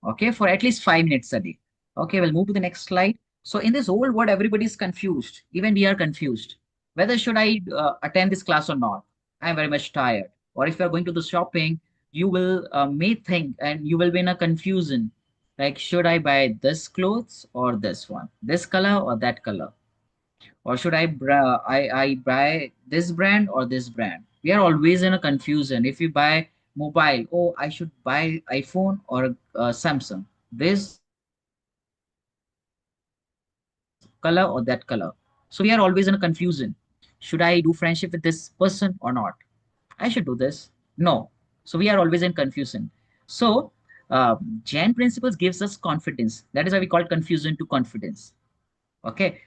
Okay, for at least 5 minutes a day. Okay, we'll move to the next slide. So in this whole world, everybody is confused. Even we are confused. Whether should I attend this class or not? I'm very much tired. Or if you're going to the shopping, you will may think and you will be in a confusion. Like, should I buy this clothes or this one? This color or that color? Or should I buy this brand or this brand? We are always in a confusion. If you buy mobile, oh, I should buy iPhone or Samsung, this color or that color. So we are always in a confusion. Should I do friendship with this person or not? I should do this. No. So we are always in confusion. So Jain principles gives us confidence. That is why we call confusion to confidence. Okay.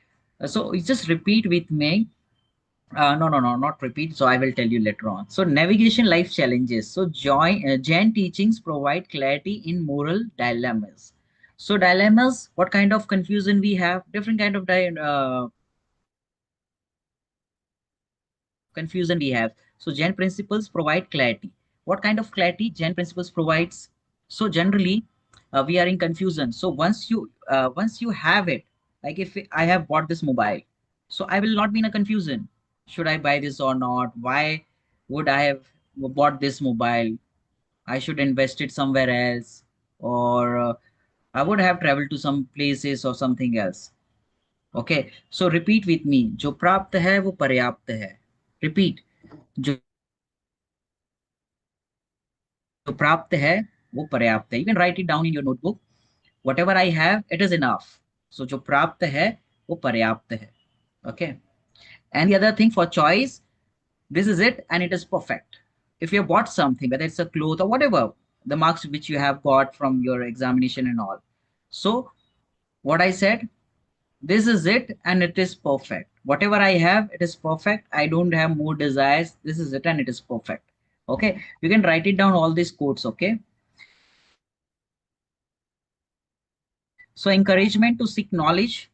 So you just repeat with me. No, not repeat. So I will tell you later on. So navigation life challenges. So Jain teachings provide clarity in moral dilemmas. So dilemmas, what kind of confusion we have? Different kind of confusion we have. So Jain principles provide clarity. What kind of clarity Jain principles provides? So generally, we are in confusion. So once you have it, like if I have bought this mobile, so I will not be in a confusion. Should I buy this or not? Why would I have bought this mobile? I should invest it somewhere else, or I would have traveled to some places or something else. Okay, so repeat with me. जो प्राप्त है वो पर्याप्त है. Repeat. जो प्राप्त है वो पर्याप्त है. You can write it down in your notebook. Whatever I have, it is enough. So जो प्राप्त है वो पर्याप्त है. Okay. And the other thing for choice, this is it and it is perfect. If you have bought something, whether it's a cloth or whatever, the marks which you have got from your examination and all. So what I said, this is it and it is perfect. Whatever I have, it is perfect. I don't have more desires. This is it and it is perfect. Okay, you can write it down all these quotes. Okay, so encouragement to seek knowledge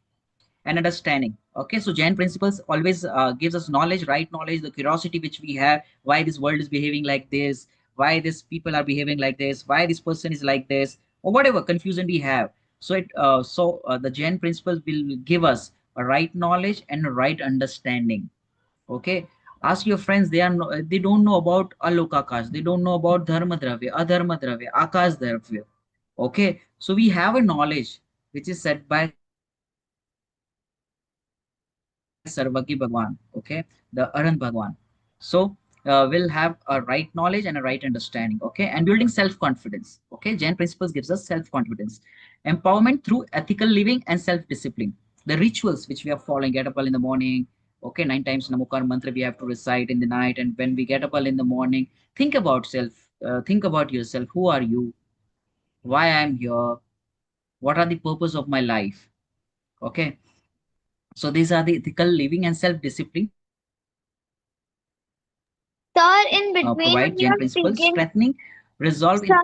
and understanding. Okay, so Jain principles always gives us knowledge, right knowledge, the curiosity which we have, why this world is behaving like this, why these people are behaving like this, why this person is like this, or whatever confusion we have. So the Jain principles will give us a right knowledge and a right understanding. Okay, ask your friends, they don't know about alokakash, they don't know about dharma dravya, adharma dravya, akash dravya. Okay, so we have a knowledge which is set by Sarvaki Bhagwan, okay, the Arhan Bhagwan. So we'll have a right knowledge and a right understanding, okay, and building self-confidence. Okay, Jain principles gives us self-confidence, empowerment through ethical living and self-discipline. The rituals which we are following, get up early in the morning, okay, 9 times Namokar mantra we have to recite in the night, and when we get up early in the morning, think about think about yourself. Who are you? Why I am here? What are the purpose of my life? Okay, so these are the ethical living and self-discipline Sir, in between provide when Jain you're principles, speaking, strengthening resolve sir,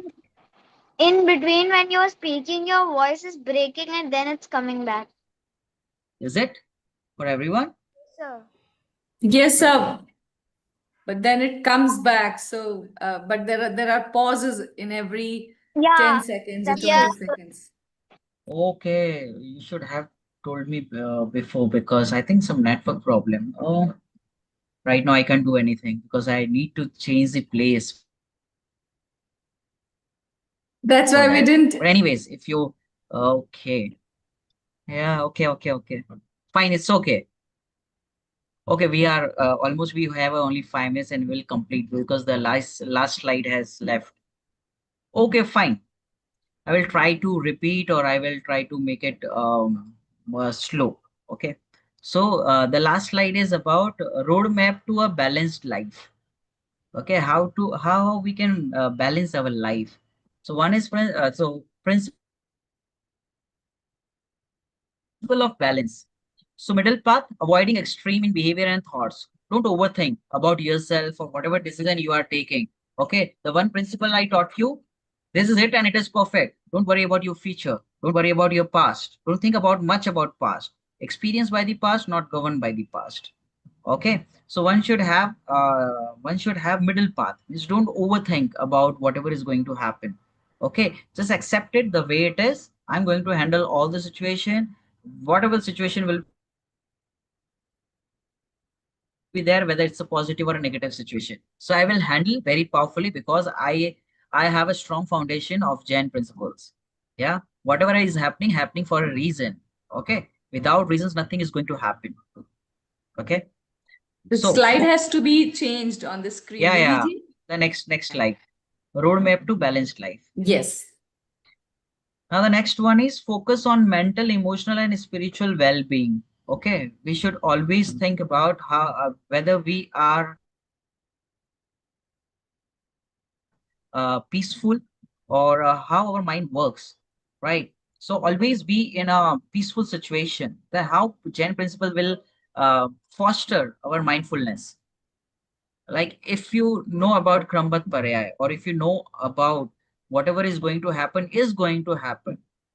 in. in between when you're speaking, your voice is breaking and then it's coming back. Is it for everyone? Sir. Yes, sir. But then it comes back. So, but there are pauses in every Yeah, 10 seconds or that's 20 yeah. seconds. Okay, you should have told me before because I think some network problem. Oh, right now I can't do anything because I need to change the place for that. But That's why we anyways, if didn't. you okay, yeah, okay, fine, it's okay. Okay, we are almost we have only 5 minutes and we'll complete because the last slide has left. Okay, fine. I will try to repeat or I will try to make it slow. Okay. So the last slide is about a roadmap to a balanced life. Okay, how we can balance our life. So one is principle of balance. So middle path, avoiding extreme in behavior and thoughts. Don't overthink about yourself or whatever decision you are taking. Okay, the one principle I taught you, this is it and it is perfect. Don't worry about your future. Don't worry about your past. Don't think about much about past. Experienced by the past, not governed by the past. Okay, so one should have middle path. Means don't overthink about whatever is going to happen. Okay, just accept it the way it is. I'm going to handle all the situation. Whatever situation will be there, whether it's a positive or a negative situation. So I will handle very powerfully because I have a strong foundation of Jain principles. Yeah, whatever is happening for a reason. Okay, without reasons, nothing is going to happen. Okay, so The slide has to be changed on the screen. yeah, Nidhi ji? the next slide, roadmap to balanced life. Yes. Now the next one is focus on mental, emotional, and spiritual well-being. Okay, we should always think about how whether we are peaceful or how our mind works, right? So always be in a peaceful situation. That how Jain principle will foster our mindfulness. Like if you know about Krambat Parayay or if you know about whatever is going to happen,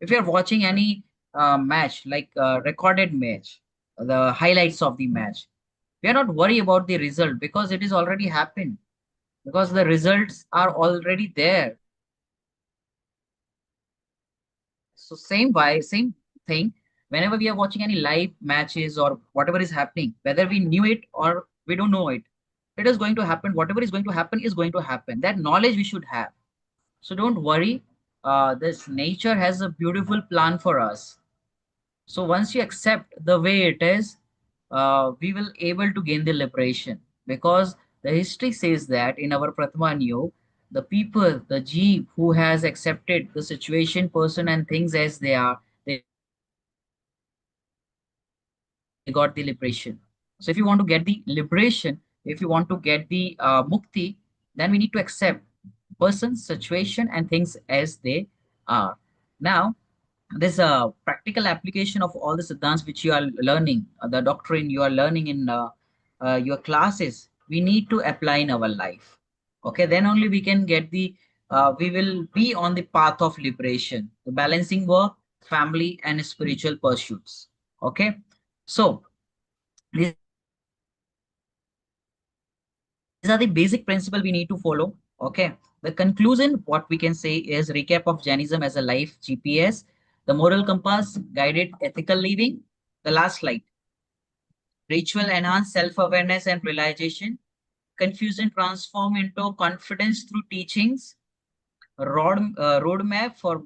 If you're watching any match, like recorded match, the highlights of the match, we are not worried about the result because it is already happened, because the results are already there. So same thing, whenever we are watching any live matches or whatever is happening, whether we knew it or we don't know it, it is going to happen. Whatever is going to happen is going to happen. That knowledge we should have. So don't worry. This nature has a beautiful plan for us. So once you accept the way it is, we will able to gain the liberation, because the history says that in our Pratman Yog, the people, the jeev who has accepted the situation, person and things as they are, they got the liberation. So if you want to get the liberation, if you want to get the mukti, then we need to accept person, situation and things as they are. Now, this practical application of all the siddhants which you are learning, the doctrine you are learning in your classes, we need to apply in our life. Okay, then only we can get the, we will be on the path of liberation, the balancing work, family, and spiritual pursuits. Okay, so these are the basic principle we need to follow. Okay, the conclusion, what we can say is recap of Jainism as a life GPS, the moral compass, guided ethical living. The last slide. Ritual enhance self-awareness and realization. Confusion transform into confidence through teachings. Roadmap for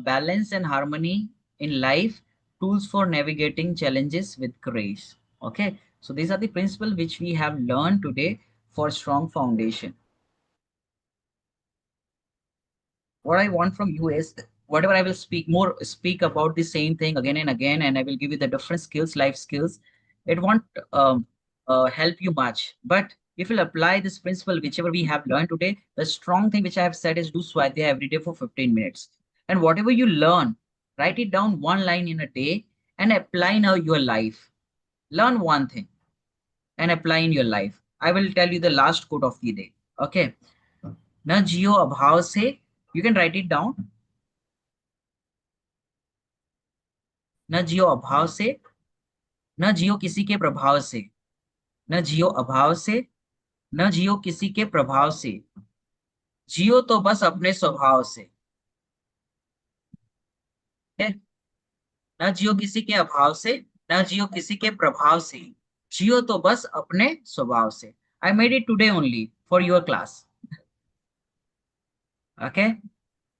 balance and harmony in life. Tools for navigating challenges with grace. Okay, so these are the principles which we have learned today for strong foundation. What I want from you is, whatever I will speak about the same thing again and again, and I will give you the different skills, life skills. It won't help you much, but if you'll apply this principle, whichever we have learned today, the strong thing which I have said is do swadhyaya every day for 15 minutes. And whatever you learn, write it down one line in a day and apply now your life. Learn one thing and apply in your life. I will tell you the last quote of the day. Okay. न जियो अभाव से, you can write it down. न जियो अभाव से, न जियो किसी के प्रभाव से, न जियो अभाव से, न जियो किसी के प्रभाव से, जियो तो बस अपने स्वभाव से. Okay? न जियो किसी के अभाव से, न जियो किसी के प्रभाव से, जियो तो बस अपने स्वभाव से. I made it today only for your class. Okay.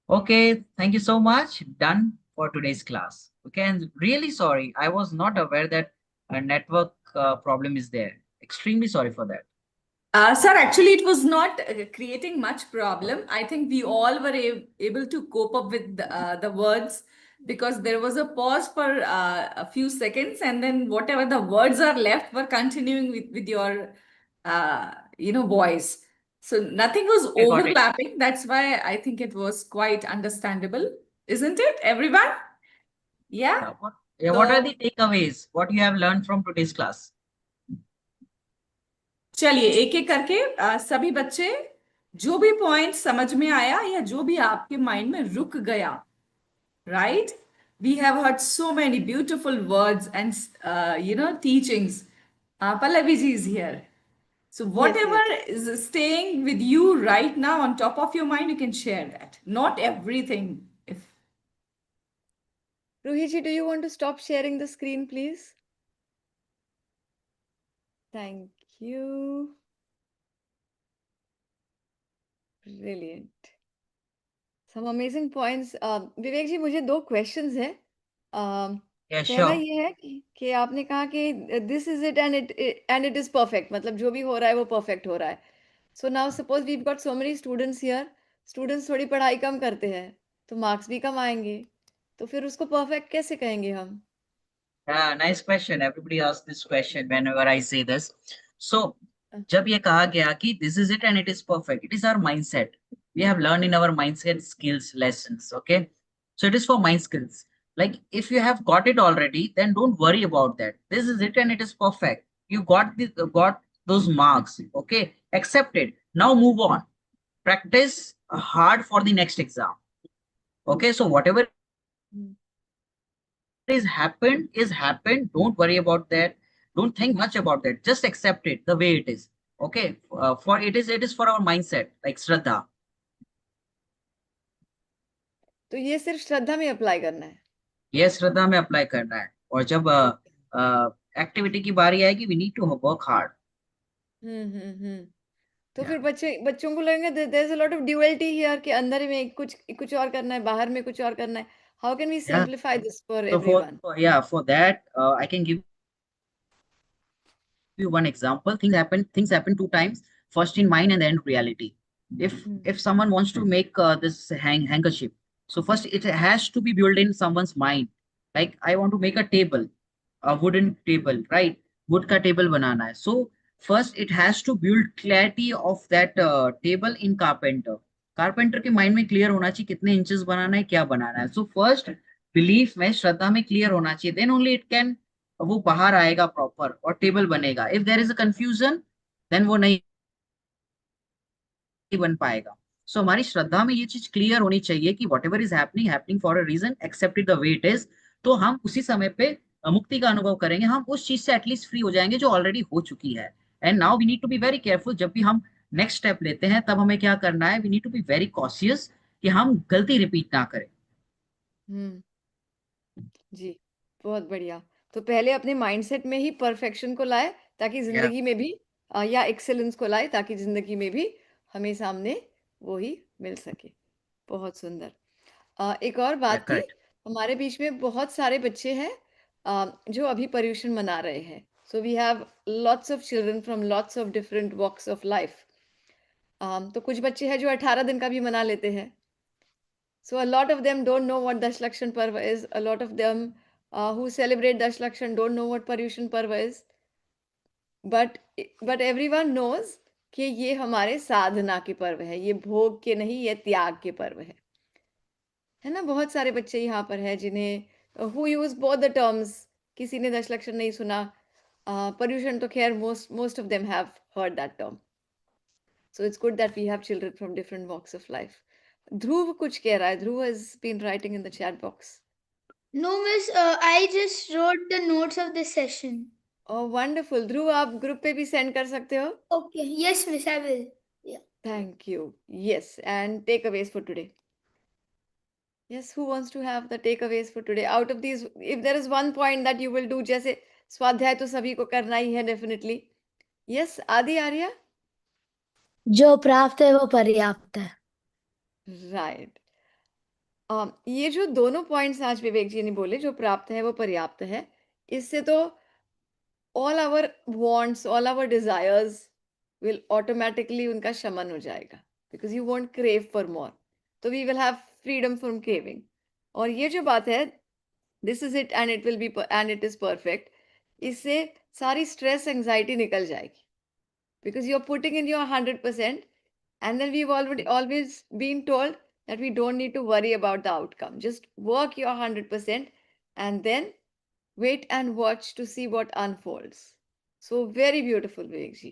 Okay, thank you so much. Done for today's class. Okay, and really sorry, I was not aware that a network problem is there. Extremely sorry for that. Sir, actually, it was not creating much problem. I think we all were able to cope up with the words, because there was a pause for a few seconds, and then whatever the words are left were continuing with your, voice. So nothing was I got it. overlapping. That's why I think it was quite understandable, isn't it, everyone? Yeah. What are So the takeaways? What you have learned from today's class? चलिए एक एक करके सभी बच्चे जो भी point समझ में आया या जो भी आपके माइंड में रुक गया, right? We have heard so many beautiful words and teachings. Pallavi ji is here. So whatever is staying with you right now on top of your mind, you can share that. Not everything. If Ruhiji, do you want to stop sharing the screen, please? Thank you. Brilliant. Some amazing points. विवेक जी, मुझे दो questions हैं. Yeah, पहला sure. ये है कि आपने कहा कि this is it and it is perfect. मतलब जो भी हो रहा है वो perfect हो रहा है. So now suppose we've got so many students here. Students थोड़ी पढ़ाई कम करते हैं, तो marks भी कम आएंगे. तो फिर उसको perfect कैसे कहेंगे हम? Yeah, nice question. Everybody asks this question whenever I say this. So, जब ये कहा गया कि this is it and it is perfect, it is our mindset. We have learned in our mindset skills lessons. Okay, so it is for mind skills. Like if you have got it already, then don't worry about that. This is it and it is perfect. You got those marks. Okay, accept it. Now move on. Practice hard for the next exam. Okay, so whatever is happened. Don't worry about that. Don't think much about that. Just accept it the way it is. Okay. For it is for our mindset, like Shraddha. तो ये सिर्फ श्रद्धा में apply करना है। ये श्रद्धा में apply करना है, और जब एक्टिविटी की बारी आएगी, we need to work hard. तो फिर बच्चों को लगेगा there is a lot of duality here कि अंदर में कुछ कुछ और करना है, बाहर में कुछ और करना है। How can we Yeah. Simplify this for So everyone? for that, I can give you one example. Things happen two times. First in mind and then reality. If someone wants to make this handkerchief, so first it has to be built in someone's mind. Like I want to make a table, a wooden table, right? Wood ka table banana hai. So first it has to build clarity of that table in carpenter. Carpenter के mind में clear होना चाहिए कितने inches बनाना है, क्या बनाना है. So first belief में, श्रद्धा में clear होना चाहिए. Then only it can, वो बाहर आएगा प्रॉपर और टेबल बनेगा. If there is a confusion, then वो नहीं बन पाएगा. सो हमारी श्रद्धा में ये चीज क्लियर होनी चाहिए कि whatever is happening for a reason, accept it the way it is. तो हम उसी समय पे मुक्ति का अनुभव करेंगे. हम उस चीज से एटलीस्ट फ्री हो जाएंगे जो ऑलरेडी हो चुकी है. And now we need to be very careful. जब भी हम नेक्स्ट स्टेप लेते हैं, तब हमें क्या करना है? We need to be very cautious कि हम गलती रिपीट ना करें. जी, बहुत बढ़िया। तो पहले अपने माइंडसेट में ही परफेक्शन को लाए ताकि जिंदगी में भी या एक्सेलेंस को लाए ताकि जिंदगी में भी हमें सामने वो ही मिल सके। बहुत सुंदर। एक और बात थी, करेक्ट. हमारे बीच में बहुत सारे बच्चे हैं जो अभी पर्यूषण मना रहे हैं. So we have lots of children from lots of different walks of life. तो कुछ बच्चे हैं जो 18 दिन का भी मना लेते हैं. So a lot of them don't know what Dashlakshan Parva is. A lot of them who celebrate Dashlakshan don't know what Paryushan Parva is. But everyone knows कि ये हमारे साधना के पर्व है. ये भोग के नहीं, ये त्याग के पर्व है ना. बहुत सारे बच्चे यहाँ पर हैं जिन्हें who use both the terms. किसी ने दशलक्षण नहीं सुना. पर्यूषण तो खैर most of them have heard that term. So it's good that we have children from different walks of life. Dhruv कुछ कह रहा है. Dhruv has been writing in the chat box. No, miss, I just wrote the notes of this session. Oh, wonderful. Dhruv, आप group पे भी send कर सकते हो. Okay, yes, miss, I will. Yeah. Thank you. Yes, and takeaways for today. Yes, who wants to have the takeaways for today? Out of these, if there is one point that you will do, जैसे स्वाध्याय तो सभी को करना ही है definitely. Yes, आदि आर्या? जो प्राप्त है वो पर्याप्त है। Right. ये जो दोनों पॉइंट्स आज विवेक जी ने बोले, जो प्राप्त है वो पर्याप्त है, इससे तो all our wants, all our desires will automatically उनका शमन हो जाएगा because you won't crave for more. तो we will have freedom from craving. और ये जो बात है, this is it and it will be and it is perfect, इससे सारी stress anxiety निकल जाएगी because you're putting in your 100%. And then we've already always been told that we don't need to worry about the outcome. Just work your 100% and then wait and watch to see what unfolds. So very beautiful, Vivek ji.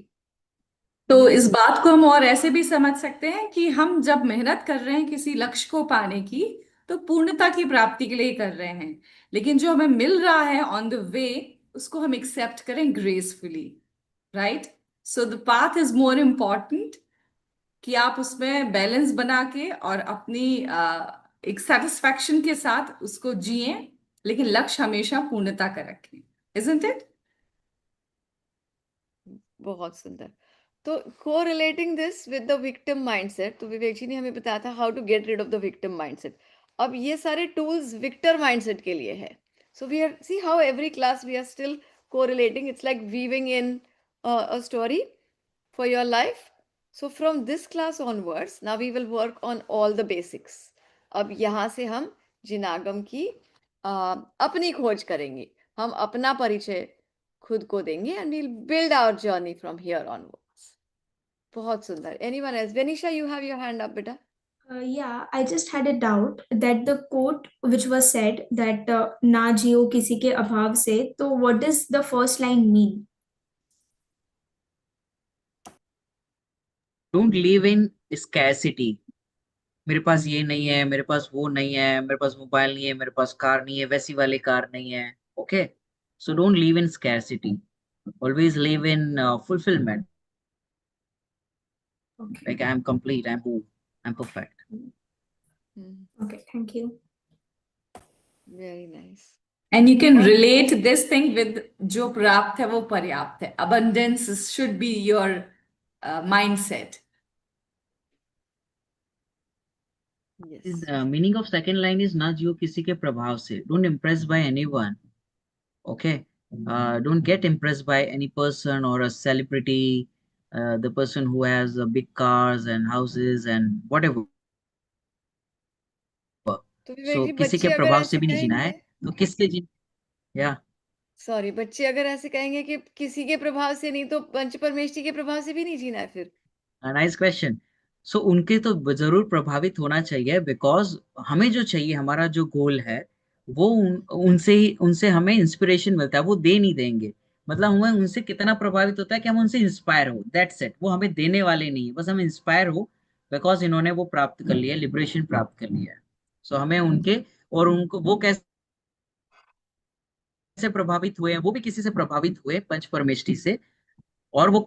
तो इस बात को हम और ऐसे भी समझ सकते हैं कि हम जब मेहनत कर रहे हैं किसी लक्ष्य को पाने की, तो पूर्णता की प्राप्ति के लिए कर रहे हैं. लेकिन जो हमें मिल रहा है ऑन द वे, उसको हम एक्सेप्ट करें gracefully. Right? So the path is more important, कि आप उसमें बैलेंस बना के और अपनी एक सेटिस्फैक्शन के साथ उसको जिए, लेकिन लक्ष्य हमेशा पूर्णता का रखें. Isn't it? बहुत सुंदर. तो correlating this with the victim mindset, तो विवेक जी ने हमें बताया था how to get rid of the victim mindset. अब ये सारे tools victor mindset के लिए है. So we are, see how every class we are still correlating. It's like weaving in a story for your life. So from this class onwards, now we will work on all the basics. अब यहाँ से हम जिनागम की अपनी खोज करेंगे. हम अपना परिचय खुद को देंगे and we'll build our journey from here onwards. बहुत सुंदर. Anyone else? Venisha, you have your hand up, beta. Yeah, I just had a doubt that the quote which was said that ना जियो किसी के अभाव से, तो what does the first line mean? Don't live in scarcity. मेरे पास ये नहीं है, मेरे पास वो नहीं है, मेरे पास मोबाइल नहीं है, मेरे पास कार नहीं है, वैसी वाली कार नहीं है. Okay, so don't live in scarcity, always live in fulfillment. Okay. Like I'm complete, I'm whole, I'm perfect. Hmm. Okay, thank you. Very nice. And you can और relate this thing with जो प्राप्त है वो पर्याप्त है. Abundance should be your mindset. yes. Meaning of second line is ना जियो किसी के प्रभाव से. Don't impress by anyone. Okay, don't get impressed by any person or a celebrity, the person who has big cars and houses and whatever. तो विवेक So जी किसी के बच्चे अगर प्रभाव से ऐसे भी नहीं जीना है. कहेंगे, तो किसके जी? या सॉरी, बच्चे अगर ऐसे कहेंगे कि किसी के प्रभाव से नहीं तो पंच परमेष्ठी के प्रभाव से भी नहीं जीना है फिर? Nice question. सो उनके तो जरूर प्रभावित होना चाहिए, बिकॉज हमें जो चाहिए, हमारा जो गोल है, वो उनसे हमें इंस्पिरेशन मिलता है, वो दे नहीं देंगे. मतलब हमें उनसे कितना प्रभावित होता है कि हम उनसे इंस्पायर हो, दैट्स इट. वो हमें देने वाले नहीं है, बस हम इंस्पायर हो, बिकॉज इन्होंने वो प्राप्त कर लिया, लिबरेशन प्राप्त कर लिया है. सो हमें उनके, और उनको वो कैसे प्रभावित हुए हैं, वो भी किसी से प्रभावित हुए, पंच परमेष्टि से. और वो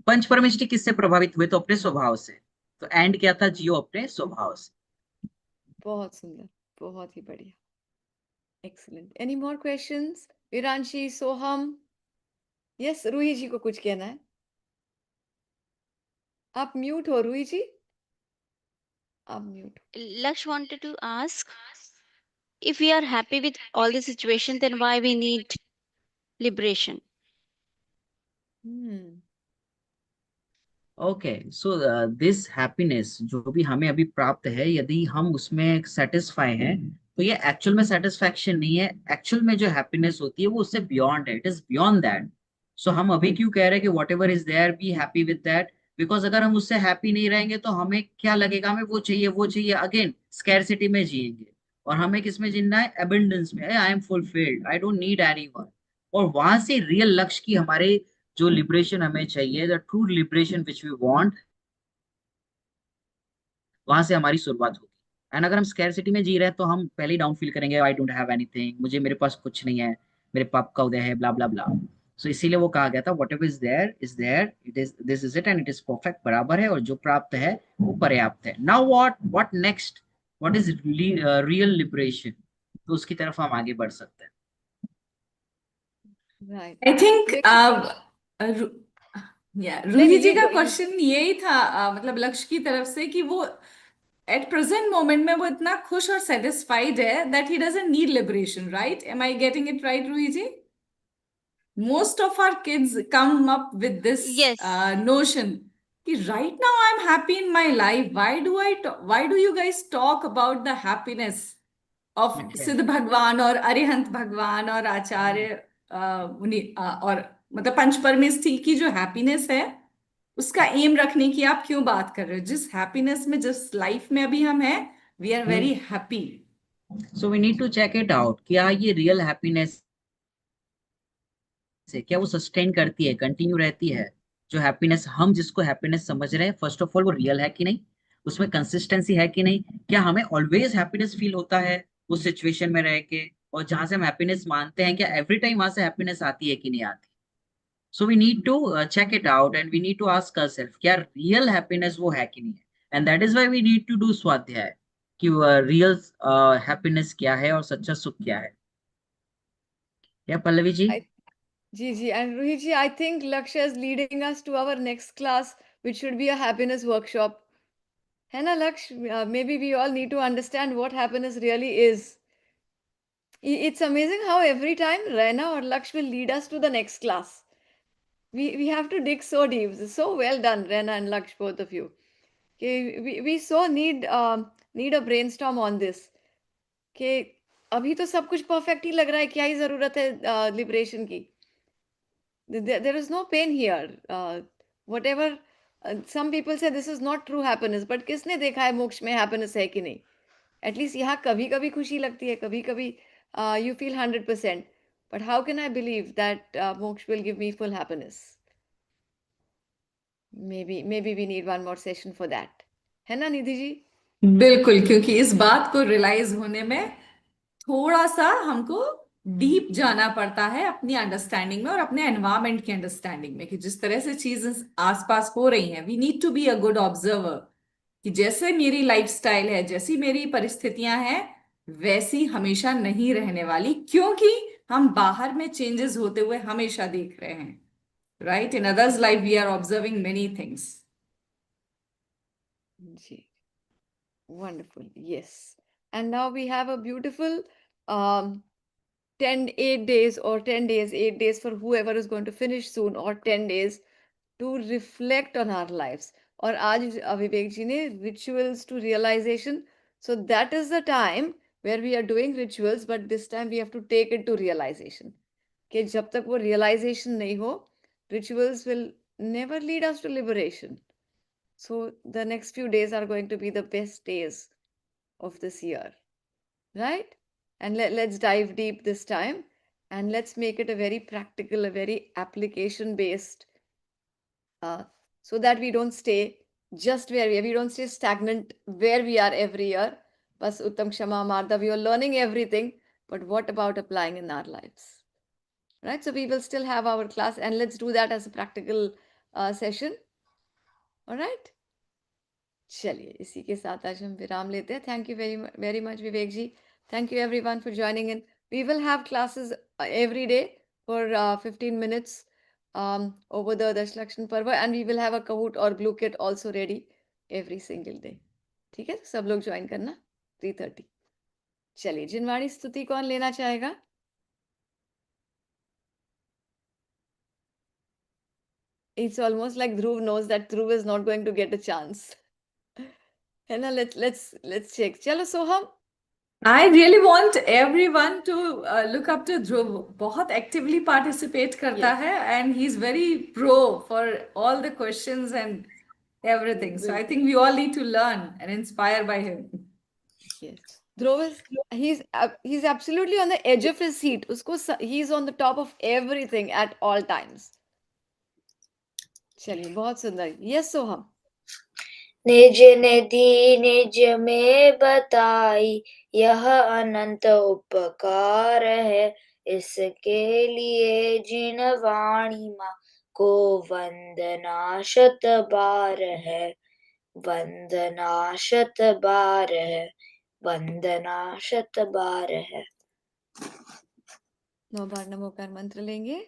पंच परमेष्टि किससे प्रभावित हुए? तो अपने स्वभाव से. तो एंड क्या था? जियो अपने स्वभाव से. बहुत सुंदर, बहुत ही बढ़िया. Excellent. Any more questions? Viranshi, Soham? Yes, Roohi ji को कुछ कहना है. आप म्यूट हो रूही जी, आप mute. Laksh wanted to ask, if we are happy with all the situation, then why we need liberation? Hmm. Okay, so this happiness जो भी हमें अभी प्राप्त है, यदि हम उसमें सेटिस्फाई हैं, तो ये एक्चुअल में सेटिस्फैक्शन नहीं है. एक्चुअल में जो हैप्पीनेस होती है वो उससे बियॉन्ड है, इट इज बियॉन्ड दैट. सो हम अभी क्यों कह रहे हैं कि whatever is there be happy with that? Because अगर हम उससे हैप्पी नहीं रहेंगे तो हमें क्या लगेगा? हमें वो चाहिए, वो चाहिए, अगेन स्कैरसिटी में जिएंगे. और हमें किस में जीना है? एबंडेंस में. I am fulfilled, I don't need anyone. और वहां से रियल लक्ष्य की, हमारे जो लिबरेशन हमें चाहिए, the true liberation which we want, वहां से हमारी शुरुआत होगी. एंड अगर हम स्कैरसिटी में जी रहे हैं तो हम पहले ही डाउन फील करेंगे, आई डोंट हैव एनीथिंग, मुझे, मेरे पास कुछ नहीं है, मेरे पाप का उदय है, ब्ला ब्ला ब्ला. सो इसीलिए वो कहा गया था, whatever is there, it is, this is it, and it is perfect, बराबर है, और जो प्राप्त है वो पर्याप्त है. Now what next? What is real liberation? तो उसकी तरफ हम आगे बढ़ सकते हैं. Right. I think Vivek ji, yeah, नहीं रूही नहीं, जी का यू क्वेश्चन यही था, मतलब लक्ष्य की तरफ से, कि वो एट प्रेजेंट मोमेंट में वो इतना खुश और सेटिस्फाइड है that he doesn't need liberation, right? Am I getting it right, Ruhi ji? Most of our kids come up with this Yes. notion कि right now I'm happy in my life. Why do you guys talk about the happiness of Okay. सिद्ध भगवान और अरिहंत भगवान और आचार्य, और मतलब पंचपरमेष्ठी की जो हैप्पीनेस है, उसका एम रखने की आप क्यों बात कर रहे हो? जिस हैप्पीनेस में, जिस लाइफ में अभी हम हैं, we are very happy. So we need to check it out, क्या ये रियल हैप्पीनेस से, क्या वो सस्टेन करती है, कंटिन्यू रहती है? जो हैप्पीनेस, हम जिसको हैप्पीनेस समझ रहे हैं, फर्स्ट ऑफ ऑल वो रियल है कि नहीं, उसमें कंसिस्टेंसी है कि नहीं, क्या हमें ऑलवेज हैप्पीनेस फील होता है उस सिचुएशन में रह के, और जहां से हम हैप्पीनेस मानते हैं, क्या एवरी टाइम वहां से हैप्पीनेस आती है कि नहीं आती? So we need to check it out, and we need to ask ourselves, क्या रियल हैप्पीनेस वो है कि नहीं है. And that is why we need to do swadhyay, कि रियल हैप्पीनेस क्या है और सच्चा सुख क्या है. या पल्लवी जी? जी जी. And Roohi ji, I think Lakshya is leading us to our next class which should be a happiness workshop. है ना Lakshya? Maybe we all need to understand what happiness really is. It's amazing how every time Rena or Laksh will lead us to the next class. We have to dig so deep. So well done, Rena and Laksh, both of you. Okay, we so need a brainstorm on this. कि अभी तो सब कुछ perfect ही लग रहा है, क्या ही जरूरत है लिबरेशन की? There is no pain here. Whatever, some people say this is not true happiness, but किसने देखा है मोक्ष में happiness है कि नहीं? एटलीस्ट यहाँ कभी कभी खुशी लगती है, कभी कभी you feel 100%. But how can I believe that moksha will give me full happiness? Maybe we need one more session for that. है ना निधि जी? बिल्कुल, क्योंकि इस बात को रियलाइज होने में थोड़ा सा हमको डीप जाना पड़ता है अपनी अंडरस्टैंडिंग में और अपने एनवायरमेंट की अंडरस्टैंडिंग में, कि जिस तरह से चीजें आसपास हो रही हैं, we need to be a good observer. कि जैसे मेरी लाइफस्टाइल है, जैसी मेरी परिस्थितियां हैं, वैसी हमेशा नहीं रहने वाली, क्योंकि हम बाहर में चेंजेस होते हुए हमेशा देख रहे हैं। Right, in others life we are observing many things. जी, wonderful. Yes. And now we have a beautiful um 8 days or 10 days, 8 days for whoever is going to finish soon, or 10 days to reflect on our lives. और आज विवेक जी ने rituals to realization. So that is the time where we are doing rituals, but this time we have to take it to realization. कि जब तक वो realization नहीं हो, rituals will never lead us to liberation. So the next few days are going to be the best days of this year, right? And let's dive deep this time, and let's make it a very practical, a very application based, so that we don't stay just where we don't stay stagnant where we are every year. Bas Uttam Kshama Marda, we are learning everything, but what about applying in our lives? Right? So we will still have our class, and let's do that as a practical session. All right? चलिए, इसी के साथ आज हम विराम लेते हैं. Thank you very much, Vivek ji. Thank you everyone for joining in. We will have classes every day for 15 minutes over the Dashlakshan Parva, and we will have a Kahoot or Blue Kit also ready every single day. ठीक है, तो सब लोग join करना 3:30. चलिए, जिनवाणी स्तुति कौन लेना चाहेगा? It's almost like Dhruv knows that Dhruv is not going to get a chance. है ना? Let's check. चलो सोहम. I really want everyone to look up to Dhruv. बहुत actively participate करता Yes. है, and he's very pro for all the questions and everything. So I think we all need to learn and inspire by him. Yes. Dhruv is he's absolutely on the edge of his seat. He's on the top of everything at all times. चलिए, बहुत सुंदर. Yes, सोहम. निज निधि निज में बताई, यह अनंत उपकार है, इसके लिए जिन वाणी माँ को वंदना शत बार है, वंदना शत बार है, वंदना शत बार है. 9 बार नमोकार मंत्र लेंगे.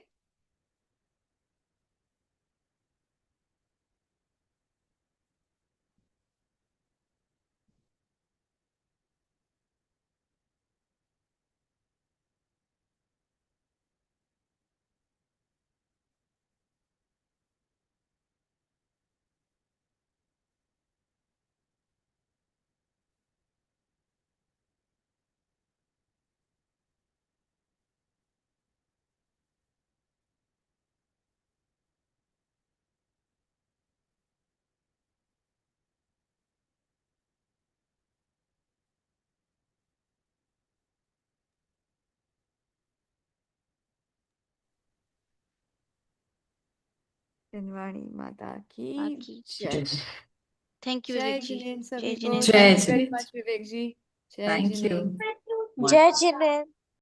जिनवाणी माता की बाकी जय. थैंक यू जय विवेक जी. जिनेन्द्र जय सभी को. जिनेन्द्र. जय Thank you very Jinendra. much, Vivek ji. जय Thank you. जिनेन्द्र. जय जिनेन्द्र.